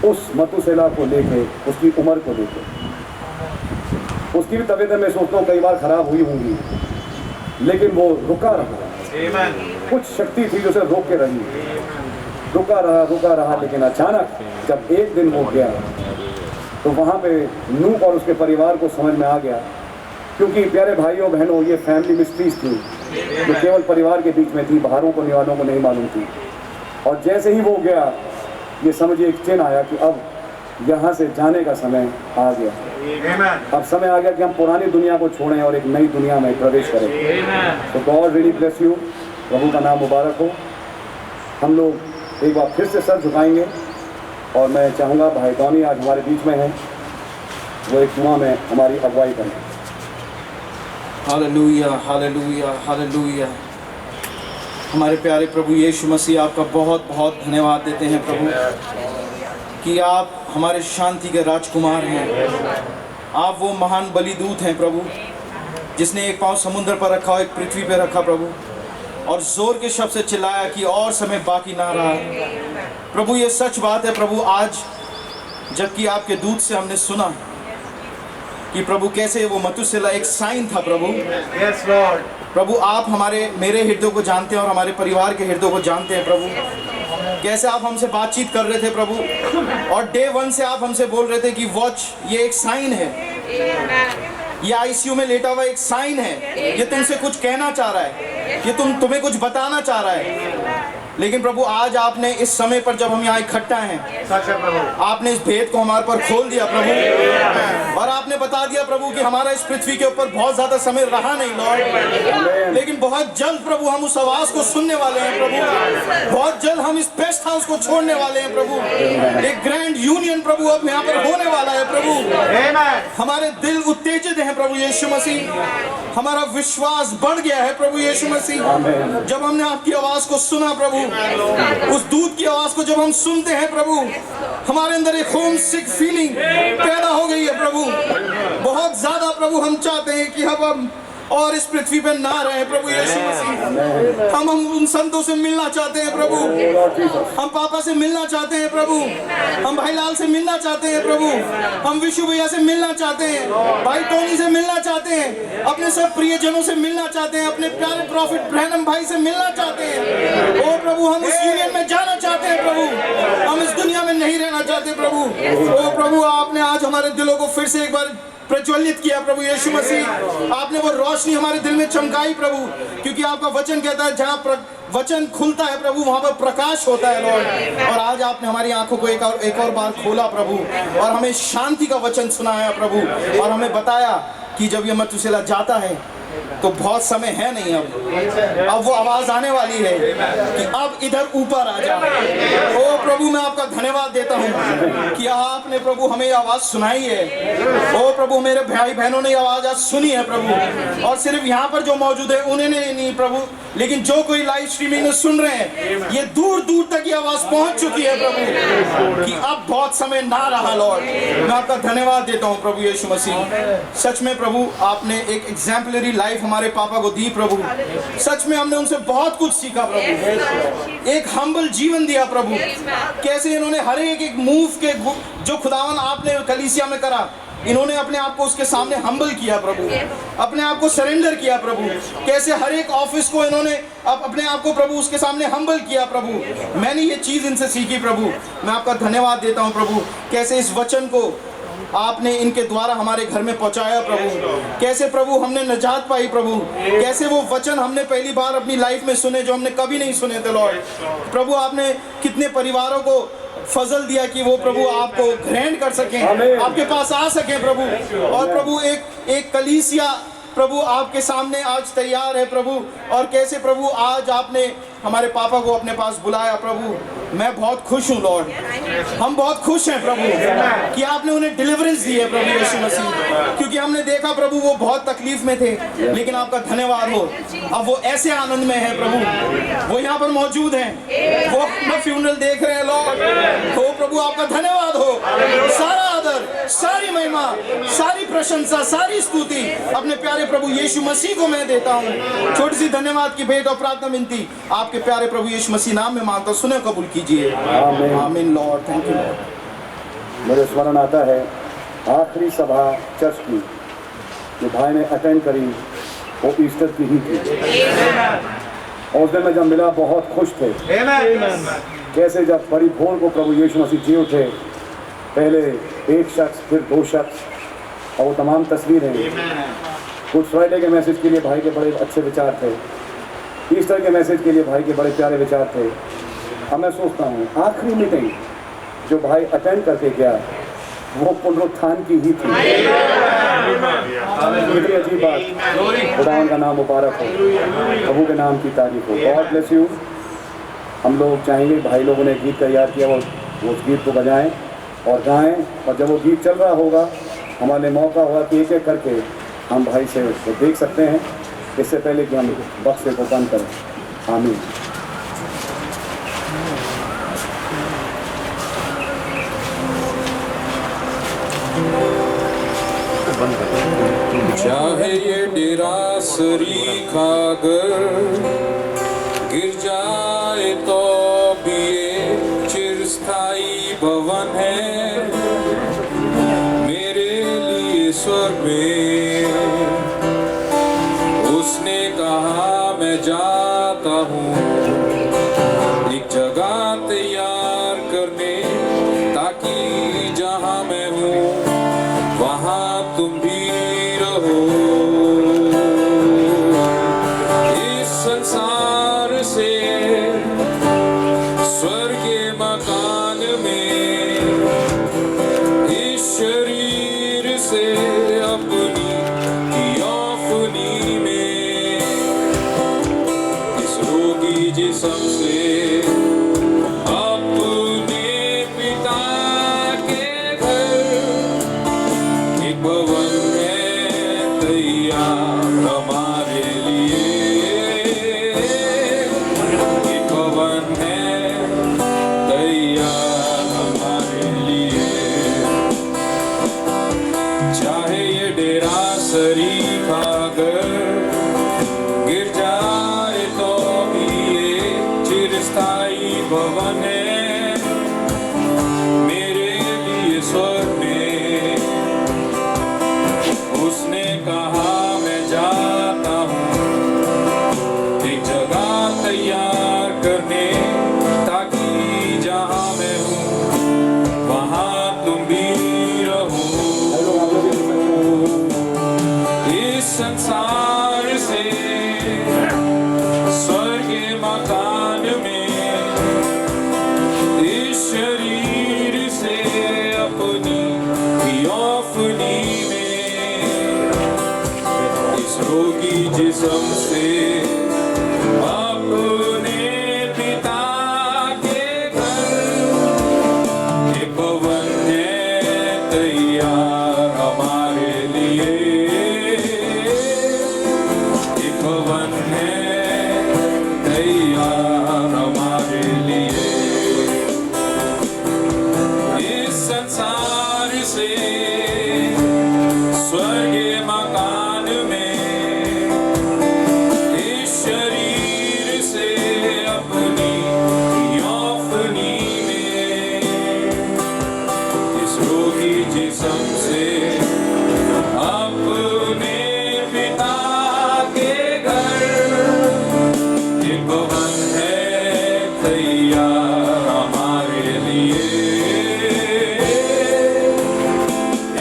उस मतुशेला को लेके, उसकी उम्र को लेके। उसकी भी तबीयत मैं सोचता हूँ कई बार खराब हुई होंगी, लेकिन वो रुका रहा। कुछ शक्ति थी जो उसे रोक के रही, रुका रहा। लेकिन अचानक जब एक दिन हो गया तो वहाँ पे नूह और उसके परिवार को समझ में आ गया, क्योंकि प्यारे भाइयों बहनों, ये फैमिली मिस्ट्रीज थी जो केवल परिवार के बीच में थी, बाहरों को निवालों को नहीं मालूम थी। और जैसे ही वो गया, ये समझिए एक चिन्ह आया कि अब यहाँ से जाने का समय आ गया। अब समय आ गया कि हम पुरानी दुनिया को छोड़ें और एक नई दुनिया में प्रवेश करें। तो गॉड रियली ब्लेस यू। प्रभु का नाम मुबारक हो। हम लोग एक बार फिर से सर झुकाएंगे और मैं चाहूँगा भाई डॉनी आज हमारे बीच में है, वो एक दुआ में हमारी अगुवाई करें। Hallelujah, hallelujah, hallelujah. हमारे प्यारे प्रभु यीशु मसीह, आपका बहुत बहुत धन्यवाद देते हैं प्रभु कि आप हमारे शांति के राजकुमार हैं। आप वो महान बलिदूत हैं प्रभु, जिसने एक पाँव समुद्र पर रखा और एक पृथ्वी पर रखा प्रभु, और ज़ोर के शब्द से चिल्लाया कि और समय बाकी ना रहा। प्रभु ये सच बात है प्रभु, आज जबकि आपके दूत से हमने सुना कि प्रभु कैसे वो मतुशेला एक साइन था प्रभु। Yes, Lord. प्रभु आप मेरे हृदय को जानते हैं और हमारे परिवार के हृदय को जानते हैं प्रभु। कैसे आप हमसे बातचीत कर रहे थे प्रभु, और डे 1 से आप हमसे बोल रहे थे कि वॉच, ये एक साइन है, ये आईसीयू में लेटा हुआ एक साइन है, ये तुमसे कुछ कहना चाह रहा है, ये तुम्हें कुछ बताना चाह रहा है। लेकिन प्रभु आज आपने इस समय पर जब हम यहाँ इकट्ठा हैं, आपने इस भेद को हमारे पर खोल दिया प्रभु, और आपने बता दिया प्रभु कि हमारा इस पृथ्वी के ऊपर बहुत ज्यादा समय रहा नहीं लॉर्ड, लेकिन बहुत जल्द प्रभु हम उस आवाज को सुनने वाले हैं प्रभु, बहुत जल्द हम इस पेस्ट हाउस को छोड़ने वाले हैं प्रभु, एक ग्रैंड यूनियन प्रभु अब यहाँ पर होने वाला है प्रभु। हमारे दिल उत्तेजित हैं प्रभु यीशु मसीह, हमारा विश्वास बढ़ गया है प्रभु यीशु मसीह। जब हमने आपकी आवाज को सुना प्रभु, उस दूत की आवाज को जब हम सुनते हैं प्रभु, हमारे अंदर एक होम सिक फीलिंग पैदा हो गई है प्रभु। बहुत ज्यादा प्रभु हम चाहते हैं कि हम और इस पृथ्वी पे ना रहे प्रभु यीशु मसीह। हम उन संतों से मिलना चाहते हैं प्रभु, हम पापा से मिलना चाहते हैं प्रभु, हम भाई लाल से मिलना चाहते हैं प्रभु, हम विशु भैया से मिलना चाहते हैं, भाई टोनी से मिलना चाहते हैं, अपने सब प्रियजनों से मिलना चाहते हैं, अपने प्यारे प्रॉफिट ब्रैनम भाई से मिलना चाहते हैं। ओ प्रभु हम उस यूनियन में जाना चाहते हैं प्रभु, हम इस दुनिया में नहीं रहना चाहते प्रभु। ओ प्रभु आपने आज हमारे दिलों को फिर से एक बार प्रज्वलित किया प्रभु यीशु मसीह, आपने वो रोशनी हमारे दिल में चमकाई प्रभु, क्योंकि आपका वचन कहता है जहाँ वचन खुलता है प्रभु वहाँ पर प्रकाश होता है लॉर्ड। और आज आपने हमारी आंखों को एक और बार खोला प्रभु, और हमें शांति का वचन सुनाया प्रभु, और हमें बताया कि जब ये मतुशेला जाता है तो बहुत समय है नहीं, अब वो आवाज आने वाली है कि अब इधर ऊपर आ जा। ओ प्रभु मैं आपका धन्यवाद देता हूँ कि आपने प्रभु हमें आवाज सुनाई है। ओ प्रभु मेरे भाई बहनों ने आवाज आज सुनी है प्रभु, और सिर्फ यहाँ पर जो मौजूद है उन्हें नहीं प्रभु, लेकिन जो कोई लाइव स्ट्रीमिंग में सुन रहे हैं, ये दूर दूर तक ये आवाज पहुंच चुकी है प्रभु कि अब बहुत समय ना रहा लॉर्ड। मैं आपका धन्यवाद देता हूँ प्रभु यीशु मसीह। सच में प्रभु आपने एक एग्जाम्पलरी लाइफ हमारे पापा को दी प्रभु, सच में हमने उनसे बहुत कुछ सीखा प्रभु, एक हम्बल जीवन दिया प्रभु, कैसे इन्होंने हर एक मूव के जो खुदावन आपने कलीसिया में करा, इन्होंने अपने आप को उसके सामने हम्बल किया प्रभु, अपने आप को सरेंडर किया प्रभु, कैसे हर एक ऑफिस को इन्होंने अपने आप को प्रभु उसके सामने हम्बल किया प्रभु। मैंने ये चीज इनसे सीखी प्रभु, मैं आपका धन्यवाद देता हूँ प्रभु, कैसे इस वचन को आपने इनके द्वारा हमारे घर में पहुंचाया प्रभु, कैसे प्रभु हमने निजात पाई प्रभु, कैसे वो वचन हमने पहली बार अपनी लाइफ में सुने जो हमने कभी नहीं सुने थे लॉर्ड। प्रभु आपने कितने परिवारों को फजल दिया कि वो प्रभु आपको ग्रहण कर सकें, आपके पास आ सकें प्रभु, और प्रभु एक कलीसिया प्रभु आपके सामने आज तैयार है प्रभु, और कैसे प्रभु आज आपने हमारे पापा को अपने पास बुलाया प्रभु। मैं बहुत खुश हूँ लॉर्ड, हम बहुत खुश हैं प्रभु कि आपने उन्हें डिलीवरेंस दी है प्रभु यीशु मसीह, क्योंकि हमने देखा प्रभु वो बहुत तकलीफ में थे, लेकिन आपका धन्यवाद हो अब वो ऐसे आनंद में है प्रभु, वो यहाँ पर मौजूद हैं, वो अपना फ्यूनरल देख रहे हैं लॉर्ड। हो प्रभु आपका धन्यवाद हो, सारा आदर, सारी महिमा, सारी प्रशंसा, सारी स्तुति अपने प्यारे प्रभु यीशु मसीह को मैं देता हूँ। छोटी सी धन्यवाद की भेंट और प्रार्थना विनती आपके प्यारे प्रभु यीशु मसीह नाम में मांगता, सुने कबूल कीजिए। आमीन लॉर्ड, थैंक यू लॉर्ड। मेरे स्मरण आता है आखिरी सभा चर्च की जो भाई ने अटेंड करी, वो ईस्टर की ही थी, और उस दिन में जब मिला बहुत खुश थे। कैसे जब बड़ी भोर को प्रभु यीशु मसीह जी उठे, पहले एक शख्स फिर दो शख्स, और वो तमाम तस्वीरें। गुड फ्राइडे के मैसेज के लिए भाई के बड़े अच्छे विचार थे, ईस्टर के मैसेज के लिए भाई के बड़े प्यारे विचार थे। अब मैं सोचता हूँ आखिरी मीटिंग जो भाई अटेंड करके गया वो पुनरुत्थान की ही थी। कितनी अजीब बात, खुदावन का नाम मुबारक हो, प्रभु के नाम की तारीफ हो। God bless you. हम लोग चाहेंगे, भाई लोगों ने गीत तैयार किया, वो उस गीत को बजाएं और गाएं, और जब वो गीत चल रहा होगा हमारे मौका होगा कि एक एक करके हम भाई से देख सकते हैं, इससे पहले कि हम बक्से को बंद करें। आमीन। चाहे ये डेरा सरीखागर गिर जाए तो भी ये चिरस्थायी भवन है मेरे लिए स्वर्ग में। उसने कहा मैं जाता हूँ एक जगह तैयार करने, ताकि जहाँ मैं हूँ वहाँ तुम भी रहो। इस संसार से डेरा शरीफ अगर गिर जाए तो भी ये चिरस्थायी भवन है मेरे लिए स्वर्ग में। उसने कहा मैं जाता हूँ एक जगह तैयार करने ताकि जहाँ मैं हूँ वहाँ तुम भी रहो। इस संसार से स्वर्ग के मकान में, इस शरीर से अपनी थियोफनी में, इस रोगी जिस्म से अपने पिता के घर एक भवन है तैयार हमारे लिए, एक भवन है तैयार हमारे लिए। इस संसार से स्वर्ग के मकान में, इस शरीर से अपनी थियोफनी में, इस रोगी जिस्म से अपने पिता के घर एक भवन है तैयार हमारे लिए,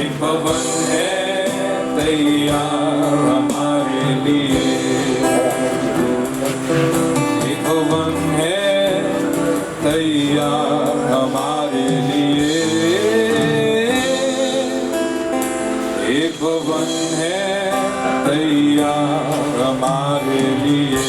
एक भवन है तैयार हमारे लिए, एक भवन है तैयार हमारे लिए, एक भवन है तैयार हमारे लिए।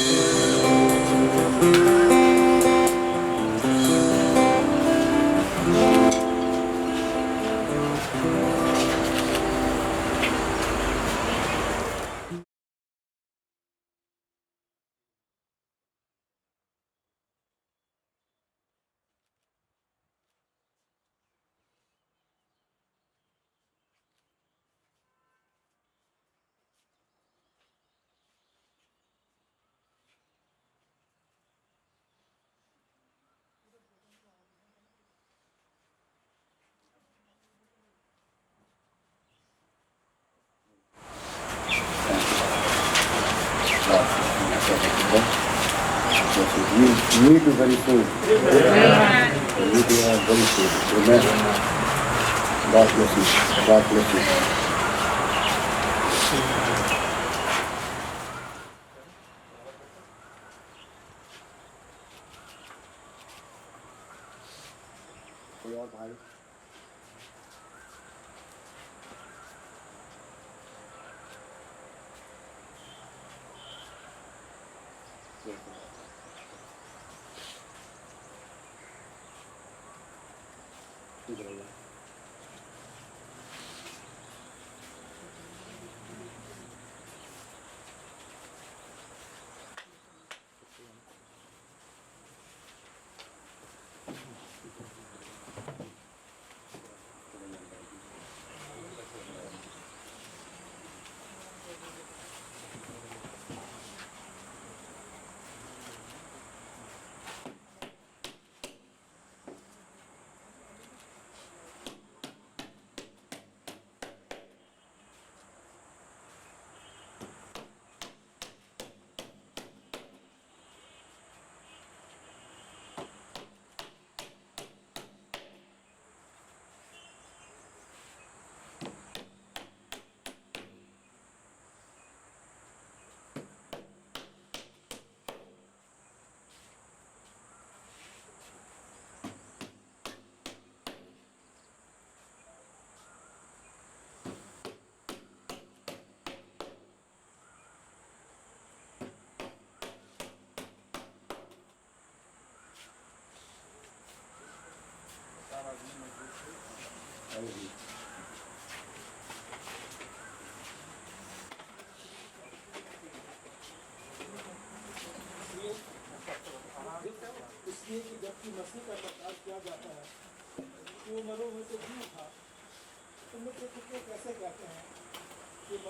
You need to very soon. You need to have very soon. Amen. God bless you. God bless you. कोई और भाई? इसलिए कि जबकि मसीह का प्रचार किया जाता है कि वो मरों में से जी उठा, तुम लोग तो खुद को कैसे कहते हैं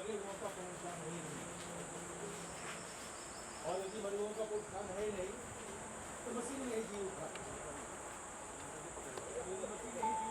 हुओं का पुनरुत्थान हो ही नहीं, और यदि मरे हुओं का पुनरुत्थान है ही नहीं तो मसीह ने यही जी उठा। यदि मसीह ने ही जी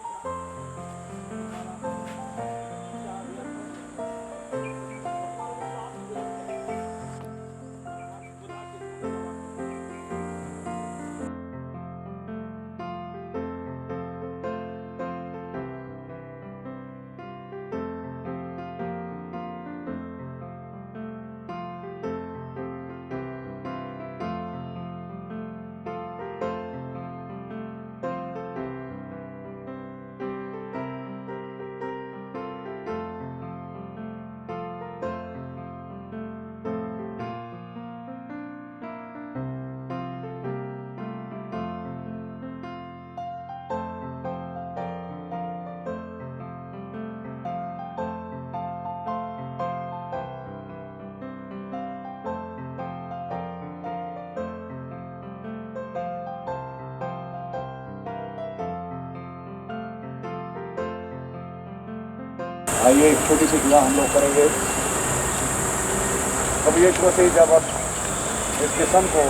आइए एक छोटी सी दुआ हम लोग करेंगे। अब यीशु मसीह जब अब इस किस्म को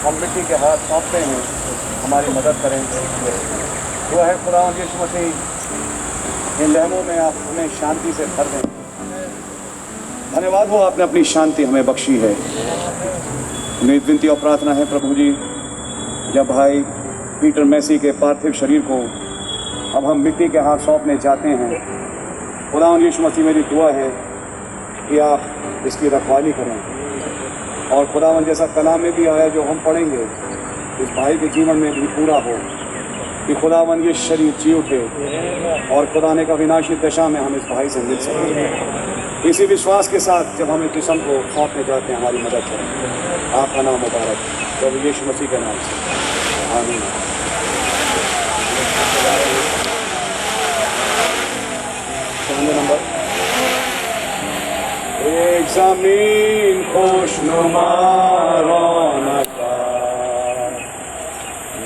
हम मिट्टी के हाथ सौंपते हैं, हमारी मदद करेंगे। दुआ है खुदा यीशु मसीह इन लहमों में आप हमें शांति से भर दें। धन्यवाद हो आपने अपनी शांति हमें बख्शी है। मेरी विनती और प्रार्थना है प्रभु जी, जब भाई पीटर मैसी के पार्थिव शरीर को अब हम मिट्टी के हाथ सौंपने जाते हैं, खुदा यीशु मसीह मेरी दुआ है कि आप इसकी रखवाली करें और खुदावन जैसा कलाम में भी आया जो हम पढ़ेंगे इस भाई के जीवन में भी पूरा हो कि खुदावन ये शरीर जी उठे और खुदा ने का विनाशी दशा में हम इस भाई से मिल सकें। इसी विश्वास के साथ जब हम इस किस्म को सौंपने जाते हैं, हमारी मदद करें। आपका नाम मुबारक प्रभु यीशु मसीह के नाम से, आमीन। नंबर एक ज़मीन खुशनुमा रौनका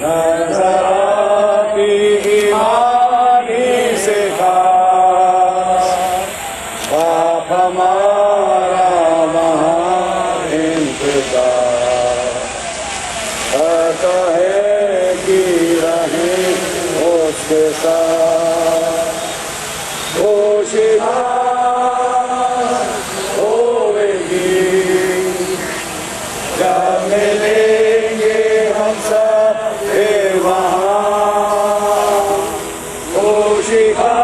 नज़र आती ईमानी से खास, बाप हमारा वहाँ इंतजार करता है कि रहें उसके साथ। जब मिलेंगे हम सब फिर वहाँ, खुशियाँ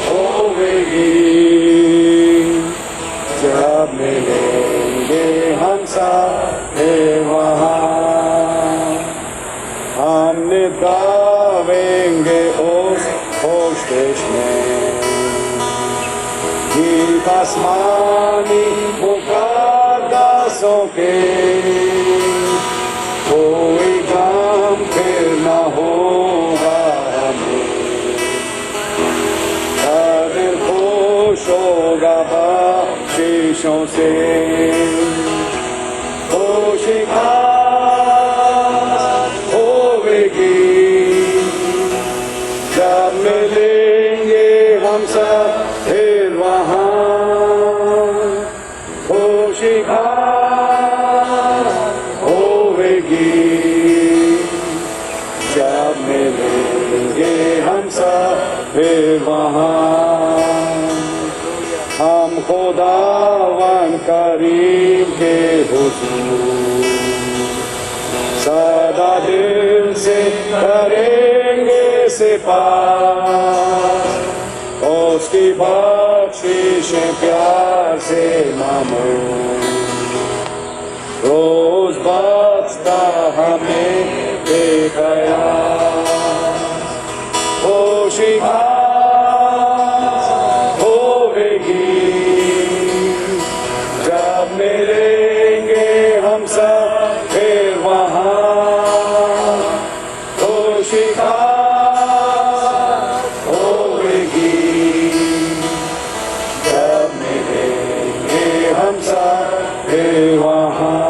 होगी। जब मिलेंगे हम सब फिर वहाँ, हम गावेंगे उस होश देश में गीत आसमानी मुक़द्दसों के। कोई गम फिर न होगा हमें, दिल खुश होगा बख्शिशों से। खुशी जब मिलेंगे हम सब फिर वहाँ, खुशी होगी। जब मिलेंगे हम सब फिर वहाँ, हम खुदावन करीम के हुजूर सदा दिल से करेंगे सिपाह, उसकी बख्शिश प्यार से मामू। रोज बख्शता हमें बेकया, खुशी होगी। जब मिलेंगे हम सब फिर वहाँ, खुशी होगी। जब मिलेंगे हम सब फिर वहाँ।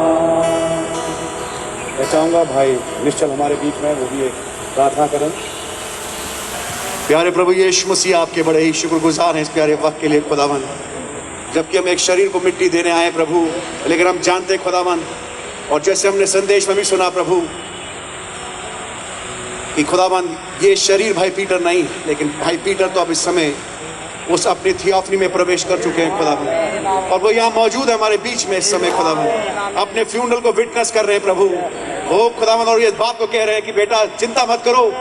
मैं चाहूँगा भाई निश्चल हमारे बीच में वो भी एक प्रार्थना करें। प्यारे प्रभु यीशु मसीह, आपके बड़े ही शुक्रगुजार हैं इस प्यारे वक्त के लिए खुदावन। जबकि हम एक शरीर को मिट्टी देने आए प्रभु, लेकिन हम जानते हैं खुदावन, और जैसे हमने संदेश में भी सुना प्रभु कि खुदावन ये शरीर भाई पीटर नहीं, लेकिन भाई पीटर तो अब इस समय उस अपनी थियोफनी में प्रवेश कर चुके हैं खुदावन, और वो यहाँ मौजूद है हमारे बीच में इस समय खुदावन, अपने फ्यूनरल को विटनेस कर रहे हैं प्रभु। ओ खुदावन, और ये बात को कह रहे हैं कि बेटा चिंता मत करो,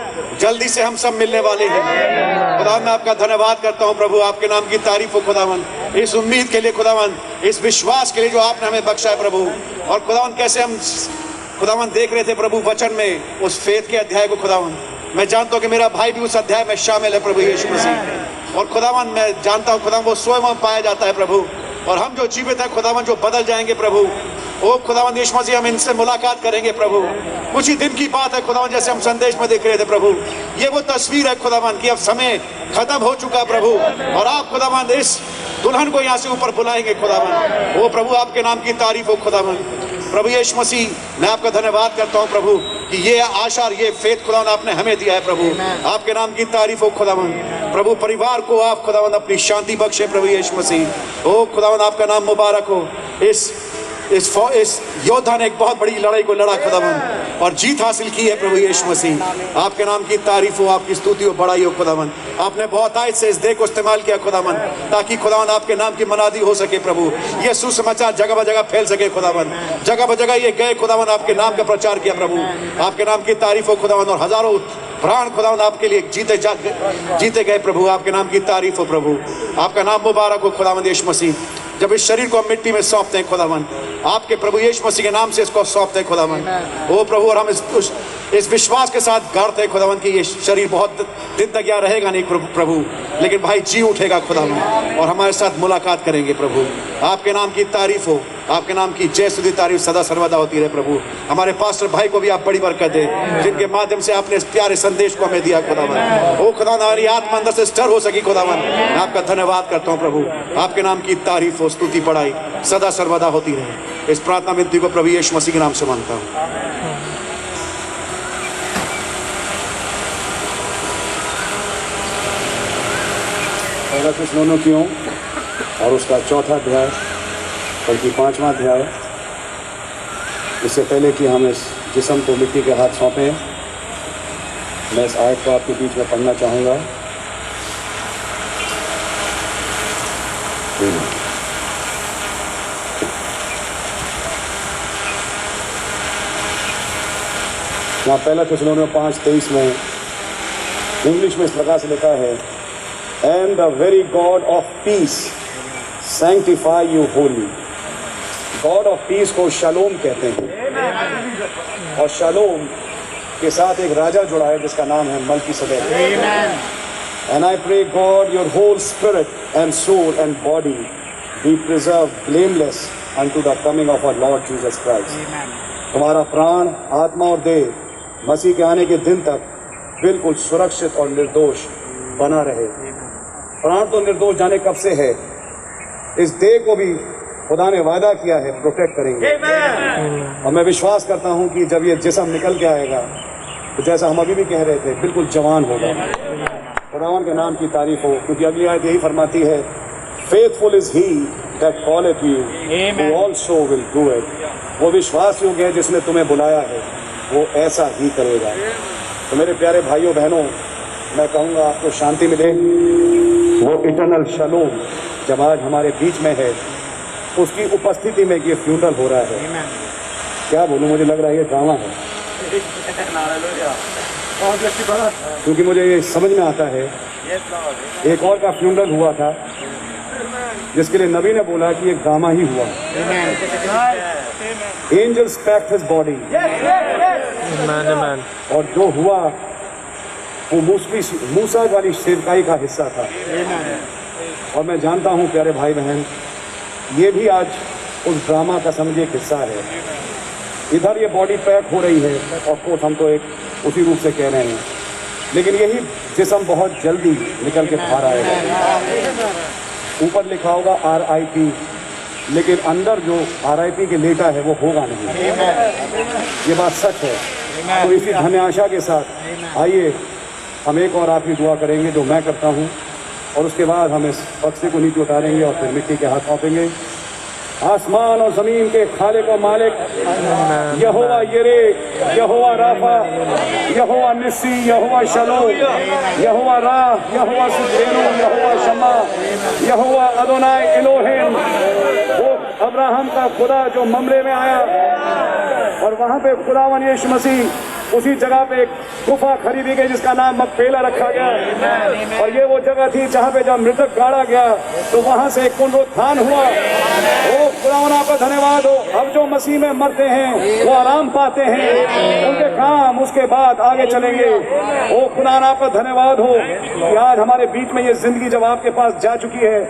जल्दी से हम सब मिलने वाले हैं। खुदावन मैं आपका धन्यवाद करता हूँ प्रभु, आपके नाम की तारीफ हो खुदावन, इस उम्मीद के लिए खुदावन, इस विश्वास के लिए जो आपने हमें बख्शा है प्रभु। और खुदावन कैसे हम खुदावन देख रहे थे प्रभु वचन में उस फेथ के अध्याय को खुदावन, मैं जानता हूँ कि मेरा भाई भी उस अध्याय में शामिल है प्रभु यीशु मसीह, और खुदावन मैं जानता हूँ खुदावन वो स्वयं में पाया जाता है प्रभु, और हम जो जीवित हैं खुदावन जो बदल जाएंगे प्रभु। ओ खुदावन यीशु मसीह, हम इनसे मुलाकात करेंगे प्रभु। कुछ ही दिन की बात है खुदावन, जैसे हम संदेश में देख रहे थे प्रभु, ये वो तस्वीर है खुदावन कि अब समय खत्म हो चुका प्रभु, और आप खुदावन इस दुल्हन को यहाँ से ऊपर बुलाएंगे खुदावन। ओ प्रभु आपके नाम की तारीफ हो खुदावन। प्रभु यीशु मसीह, मैं आपका धन्यवाद करता हूँ प्रभु कि ये आशा और ये फेथ खुदावन आपने हमें दिया है प्रभु, आपके नाम की तारीफ हो खुदावन। प्रभु परिवार को आप खुदावन अपनी शांति बख्शे प्रभु यीशु मसीह। ओ खुदावन आपका नाम मुबारक हो। इस योद्धा ने एक बहुत बड़ी लड़ाई को लड़ा खुदावन, और जीत हासिल की है प्रभु यीशु मसीह। आपके नाम की तारीफ हो, आपकी स्तुति हो, बड़ाई हो खुदावन। आपने बहुत आयत से इस देह को इस्तेमाल किया खुदावन, ताकि खुदावन आपके नाम की मनादी हो सके प्रभु, ये सुसमाचार जगह जगह फैल सके खुदावन। जगह जगह ये गए खुदावन, आपके नाम का प्रचार किया प्रभु, आपके नाम की तारीफ हो खुदावन। और हजारों प्राण खुदावन आपके लिए जीते गए प्रभु, आपके नाम की तारीफ हो प्रभु। आपका नाम मुबारक हो खुदावन यीशु मसीह। जब इस शरीर को हम मिट्टी में सौंपते हैं खुदावन, आपके प्रभु यीशु मसीह के नाम से इसको सौंपते हैं खुदावन। ओ प्रभु, और हम इस विश्वास के साथ गाड़ते हैं खुदावन कि ये शरीर बहुत दिन तक यहाँ रहेगा नहीं प्रभु, लेकिन भाई जी उठेगा खुदावन, और हमारे साथ मुलाकात करेंगे प्रभु। आपके नाम की तारीफ हो, आपके नाम की जय स्तुति तारीफ सदा सर्वदा होती रहे प्रभु। हमारे पास्टर भाई को भी आप बड़ी बरकत दे, जिनके माध्यम से आपने इस प्यारे संदेश को हमें दिया खुदावन। ओ खुदावन, हमारी आत्मा अंदर से स्टर हो सकी खुदावन। मैं आपका धन्यवाद करता हूँ प्रभु, आपके नाम की तारीफ हो, स्तुति बढ़ाई सदा सर्वदा होती रहे। इस प्रार्थना विनती को प्रभु यीशु मसीह के नाम से मांगता हूँ। पहला थिस्सलुनीकियों और उसका चौथा अध्याय, बल्कि 5वां अध्याय। इससे पहले कि हम इस जिस्म को मिट्टी के हाथ सौंपें, मैं इस आयत को आपके बीच में पढ़ना चाहूँगा। यहाँ पहला थिस्सलुनीकियों 5:23 में इंग्लिश में इस प्रकार से लिखा है, And the very God of peace sanctify you wholly. God of peace को शालोम कहते हैं, और शालोम के साथ एक राजा जुड़ा है जिसका नाम है मल्कीसदेक। And I pray God your whole spirit and soul and body be preserved blameless unto the coming of our Lord Jesus Christ. तुम्हारा प्राण, आत्मा और देह मसीह के आने के दिन तक बिल्कुल सुरक्षित और निर्दोष बना रहे। प्राण तो निर्दोष जाने कब से है, इस देह को भी खुदा ने वादा किया है प्रोटेक्ट करेंगे। और मैं विश्वास करता हूं कि जब ये जिस्म निकल के आएगा तो जैसा हम अभी भी कह रहे थे, बिल्कुल जवान होगा। खुदावन के नाम की तारीफ हो, क्योंकि अगली आयत यही फरमाती है, faithful is he that calleth you who also will do it. वो विश्वास योग्य है जिसने तुम्हें बुलाया है, वो ऐसा ही करेगा। तो मेरे प्यारे भाइयों बहनों, मैं कहूँगा आपको शांति मिले। वो इटर्नल शालोम जब आज हमारे बीच में है, उसकी उपस्थिति में ये फ्यूनरल हो रहा है। क्या बोलूँ, मुझे लग रहा है ये ड्रामा है, क्योंकि मुझे ये समझ में आता है एक और का फ्यूनरल हुआ था जिसके लिए नबी ने बोला कि एक ड्रामा ही हुआ। एंजल्स पैक्ड हिज बॉडी, और जो हुआ वो मूसा वाली सेवकाई का हिस्सा था। और मैं जानता हूँ प्यारे भाई बहन, ये भी आज उस ड्रामा का समझिए एक हिस्सा है। इधर ये बॉडी पैक हो रही है, ऑफ कोर्स हम तो एक उसी रूप से कह रहे हैं, लेकिन यही जिस्म बहुत जल्दी निकल के बाहर आएगा। ऊपर लिखा होगा RIP, लेकिन अंदर जो RIP के लेटा है वो होगा नहीं। ये बात सच है। तो इसी धन्य आशा के साथ आइए हम एक और आखिरी दुआ करेंगे जो मैं करता हूँ, और उसके बाद हम इस बक्से को नीचे उतारेंगे और फिर मिट्टी के हाथ सौंपेंगे। आसमान और ज़मीन के खालिक और मालिक यहोवा यरे, यहोवा राफा, यहोवा निस्सी, यहोवा शलो, यहोवा रा, यहोवा सुदेनो, यहोवा शमा, यहोवा अदोनाई इलोहिम, वो अब्राहम का खुदा जो ममरे में आया और वहाँ पे खुदावन यीशु मसीह उसी जगह पे एक गुफा खरीदी गई जिसका नाम मकपेला रखा गया, और ये वो जगह थी जहाँ पे जब मृतक गाड़ा गया तो वहाँ से एक पुनरुत्थान हुआ। ओ खुदावन आपका धन्यवाद हो। अब जो मसीह में मरते हैं वो आराम पाते हैं, उनके काम उसके बाद आगे चलेंगे। ओ खुदावन आपका धन्यवाद हो कि आज हमारे बीच में ये जिंदगी जब आपके पास जा चुकी है,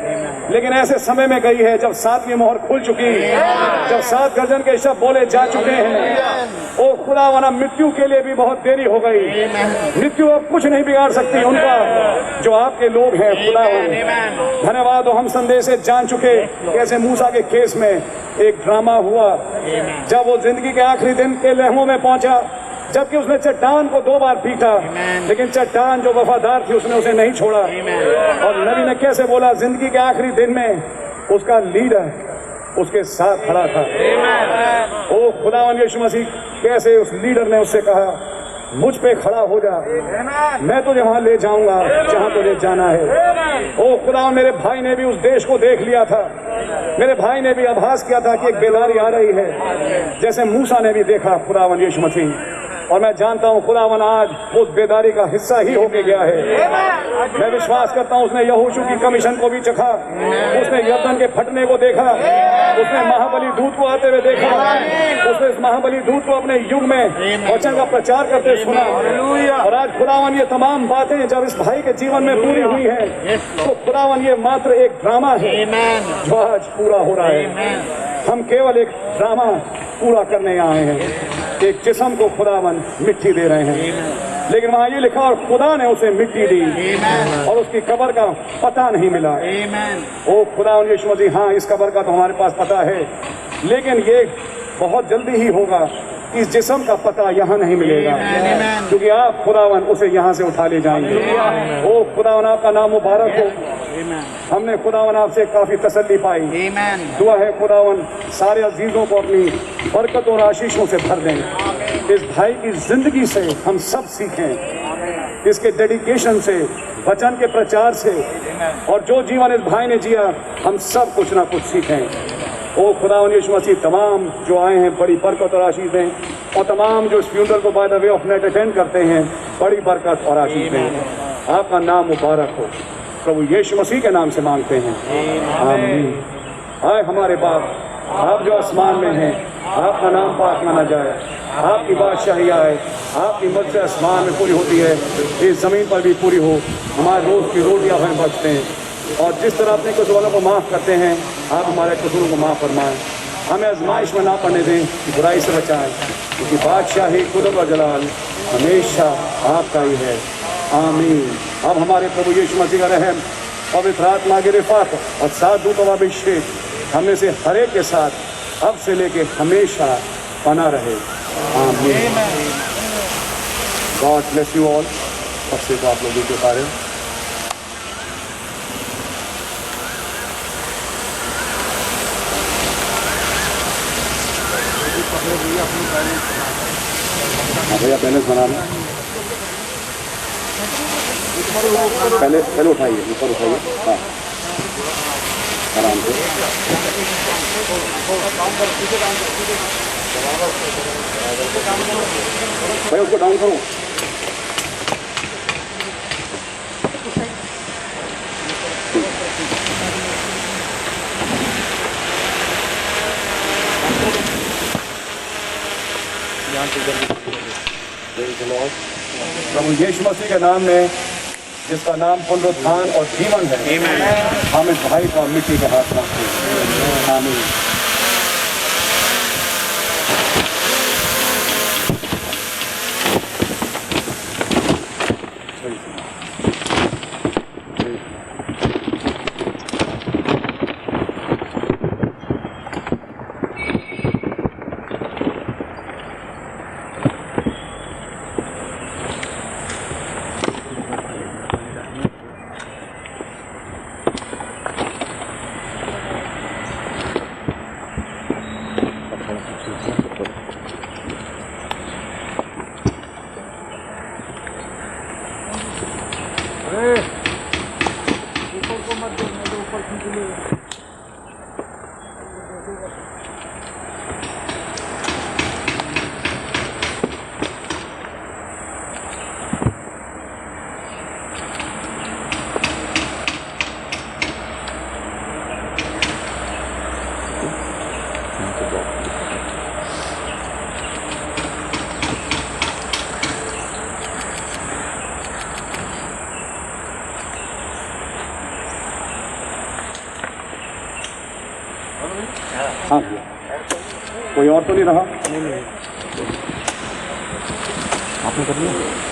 लेकिन ऐसे समय में गई है जब 7वीं मोहर खुल चुकी, जब 7 गर्जन के शब्द बोले जा चुके हैं। ओ खुदावन मृत्यु के लिए भी बहुत देरी हो गई, मृत्यु अब कुछ नहीं बिगाड़ सकती उनका जो आपके लोग हैं। खुदावन धन्यवाद हो। हम संदेश से जान चुके कैसे मूसा के केस में एक ड्रामा हुआ, जब वो जिंदगी के आखिरी दिन के लम्हों में पहुंचा, जबकि उसने चट्टान को 2 बार पीटा, लेकिन चट्टान जो वफादार थी उसने उसे नहीं छोड़ा। और नबी ने कैसे बोला, जिंदगी के आखिरी दिन में उसका लीडर उसके साथ खड़ा था। ओ खुदावन यीशु मसीह कैसे उस लीडर ने उससे कहा, मुझ पे खड़ा हो जा, मैं तुझे वहां ले जाऊंगा जहां तुझे जाना है। ओ खुदावन मेरे भाई ने भी उस देश को देख लिया था, मेरे भाई ने भी आभास किया था कि एक बेदारी आ रही है, जैसे मूसा ने भी देखा खुदावन यीशु मसीह। और मैं जानता हूँ खुदावन आज उस बेदारी का हिस्सा ही होके गया है। मैं विश्वास करता हूँ उसने यहोशू की कमीशन को भी चखा, उसने यरदन के फटने को देखा, उसने महाबली दूत को आते हुए देखा, उसने इस महाबली दूत को अपने युग में वचन का प्रचार करते सुना। और आज खुदावन ये तमाम बातें जब इस भाई के जीवन में पूरी हुई हैं, तो खुदावन ये मात्र एक ड्रामा है जो आज पूरा हो रहा है। हम केवल एक ड्रामा पूरा करने आए हैं, एक जिस्म को खुदावन मिट्टी दे रहे हैं, लेकिन वहाँ ये लिखा और खुदा ने उसे मिट्टी दी और उसकी कब्र का पता नहीं मिला। ओ खुदावन यीशु मसीह, हाँ इस कब्र का तो हमारे पास पता है, लेकिन ये बहुत जल्दी ही होगा। इस जिस्म का पता यहाँ नहीं मिलेगा, क्योंकि आप खुदावन उसे यहाँ से उठा ले जाएंगे। ओ खुदावन आपका नाम मुबारक हो। हमने खुदावन आपसे काफी तसल्ली पाई। दुआ है खुदावन सारे अजीजों को अपनी बरकत और आशीषों से भर दें। इस भाई की जिंदगी से हम सब सीखें, इसके डेडिकेशन से, वचन के प्रचार से, और जो जीवन इस भाई ने जिया हम सब कुछ ना कुछ सीखें। ओ खुदावन यीशु मसीह, तमाम जो आए हैं बड़ी बरकत और आशीष दें, और तमाम जो इस फ्यूनरल को by the way of net attend करते हैं बड़ी बरकत और आशीष दें। आपका नाम मुबारक हो। प्रभु यीशु मसीह के नाम से मांगते हैं, आमीन। आए हमारे बाप, आप जो आसमान में हैं, आपका नाम पाक माना जाए, आपकी बादशाही आए, आपकी मर्ज़ी आसमान में पूरी होती है, इस ज़मीन पर भी पूरी हो। हमारे रोज़ की रोटियाँ हमें बख्शते हैं, और जिस तरह अपने कसूर वालों को माफ़ करते हैं, आप हमारे कसूरों को माफ़ फरमाएं। हमें आजमाइश में ना पड़ने दें, बुराई से बचाएं, क्योंकि बादशाही, कुदरत और जलाल हमेशा आपका ही है। आमीन। अब हमारे प्रभु यीशु मसीह का रहम, पवित्र आत्मा की रिफ़ात और 7 दूतों का अभिषेक हमें से हर एक के साथ अब से लेके हमेशा बना रहे। आमीन। God bless you all. अब से तो आप लोगों के बारे में भैया बैलेंस बना लें। पहले उठाइए, ऊपर उठाइए, हाँ आराम से। भाई उसको डाउन करो। प्रभु यीशु मसीह के नाम में, जिसका नाम पुनरुत्थान और जीवन है, हम इस भाई को मिट्टी के हाथ रखते हैं। आमीन। हाँ कोई और तो नहीं रहा? आपने कर लिया?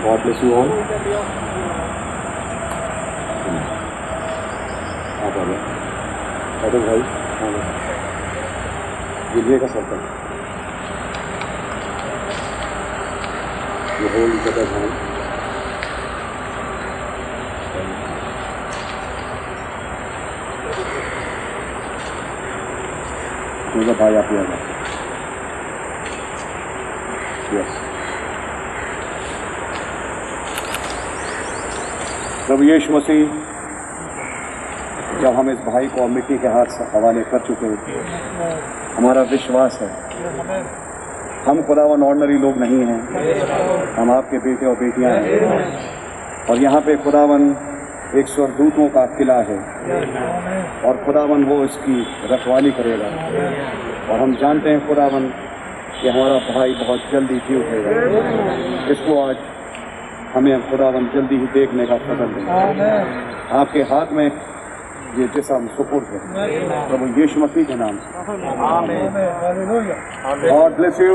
God bless you all. आप आ जाओ अरे भाई हाँ गिरिए का सर्कल ये होल जगह है तो भाई आप आ जाओ यस प्रभु यीशु मसीह जब हम इस भाई को मिट्टी के हाथ से हवाले कर चुके हैं हमारा विश्वास है हम खुदावन ऑर्डनरी लोग नहीं हैं, हम आपके बेटे और बेटियां हैं। और यहाँ पे खुदावन एक स्वर्गदूतों का किला है और खुदावन वो इसकी रखवाली करेगा। और हम जानते हैं खुदावन कि हमारा भाई बहुत जल्दी जी उठेगा। इसको आज हमें खुदावन जल्दी ही देखने का फजल देगा। आपके हाथ में ये जिस्म सुपुर्द है प्रभु यीशु मसीह के नाम से। God bless you.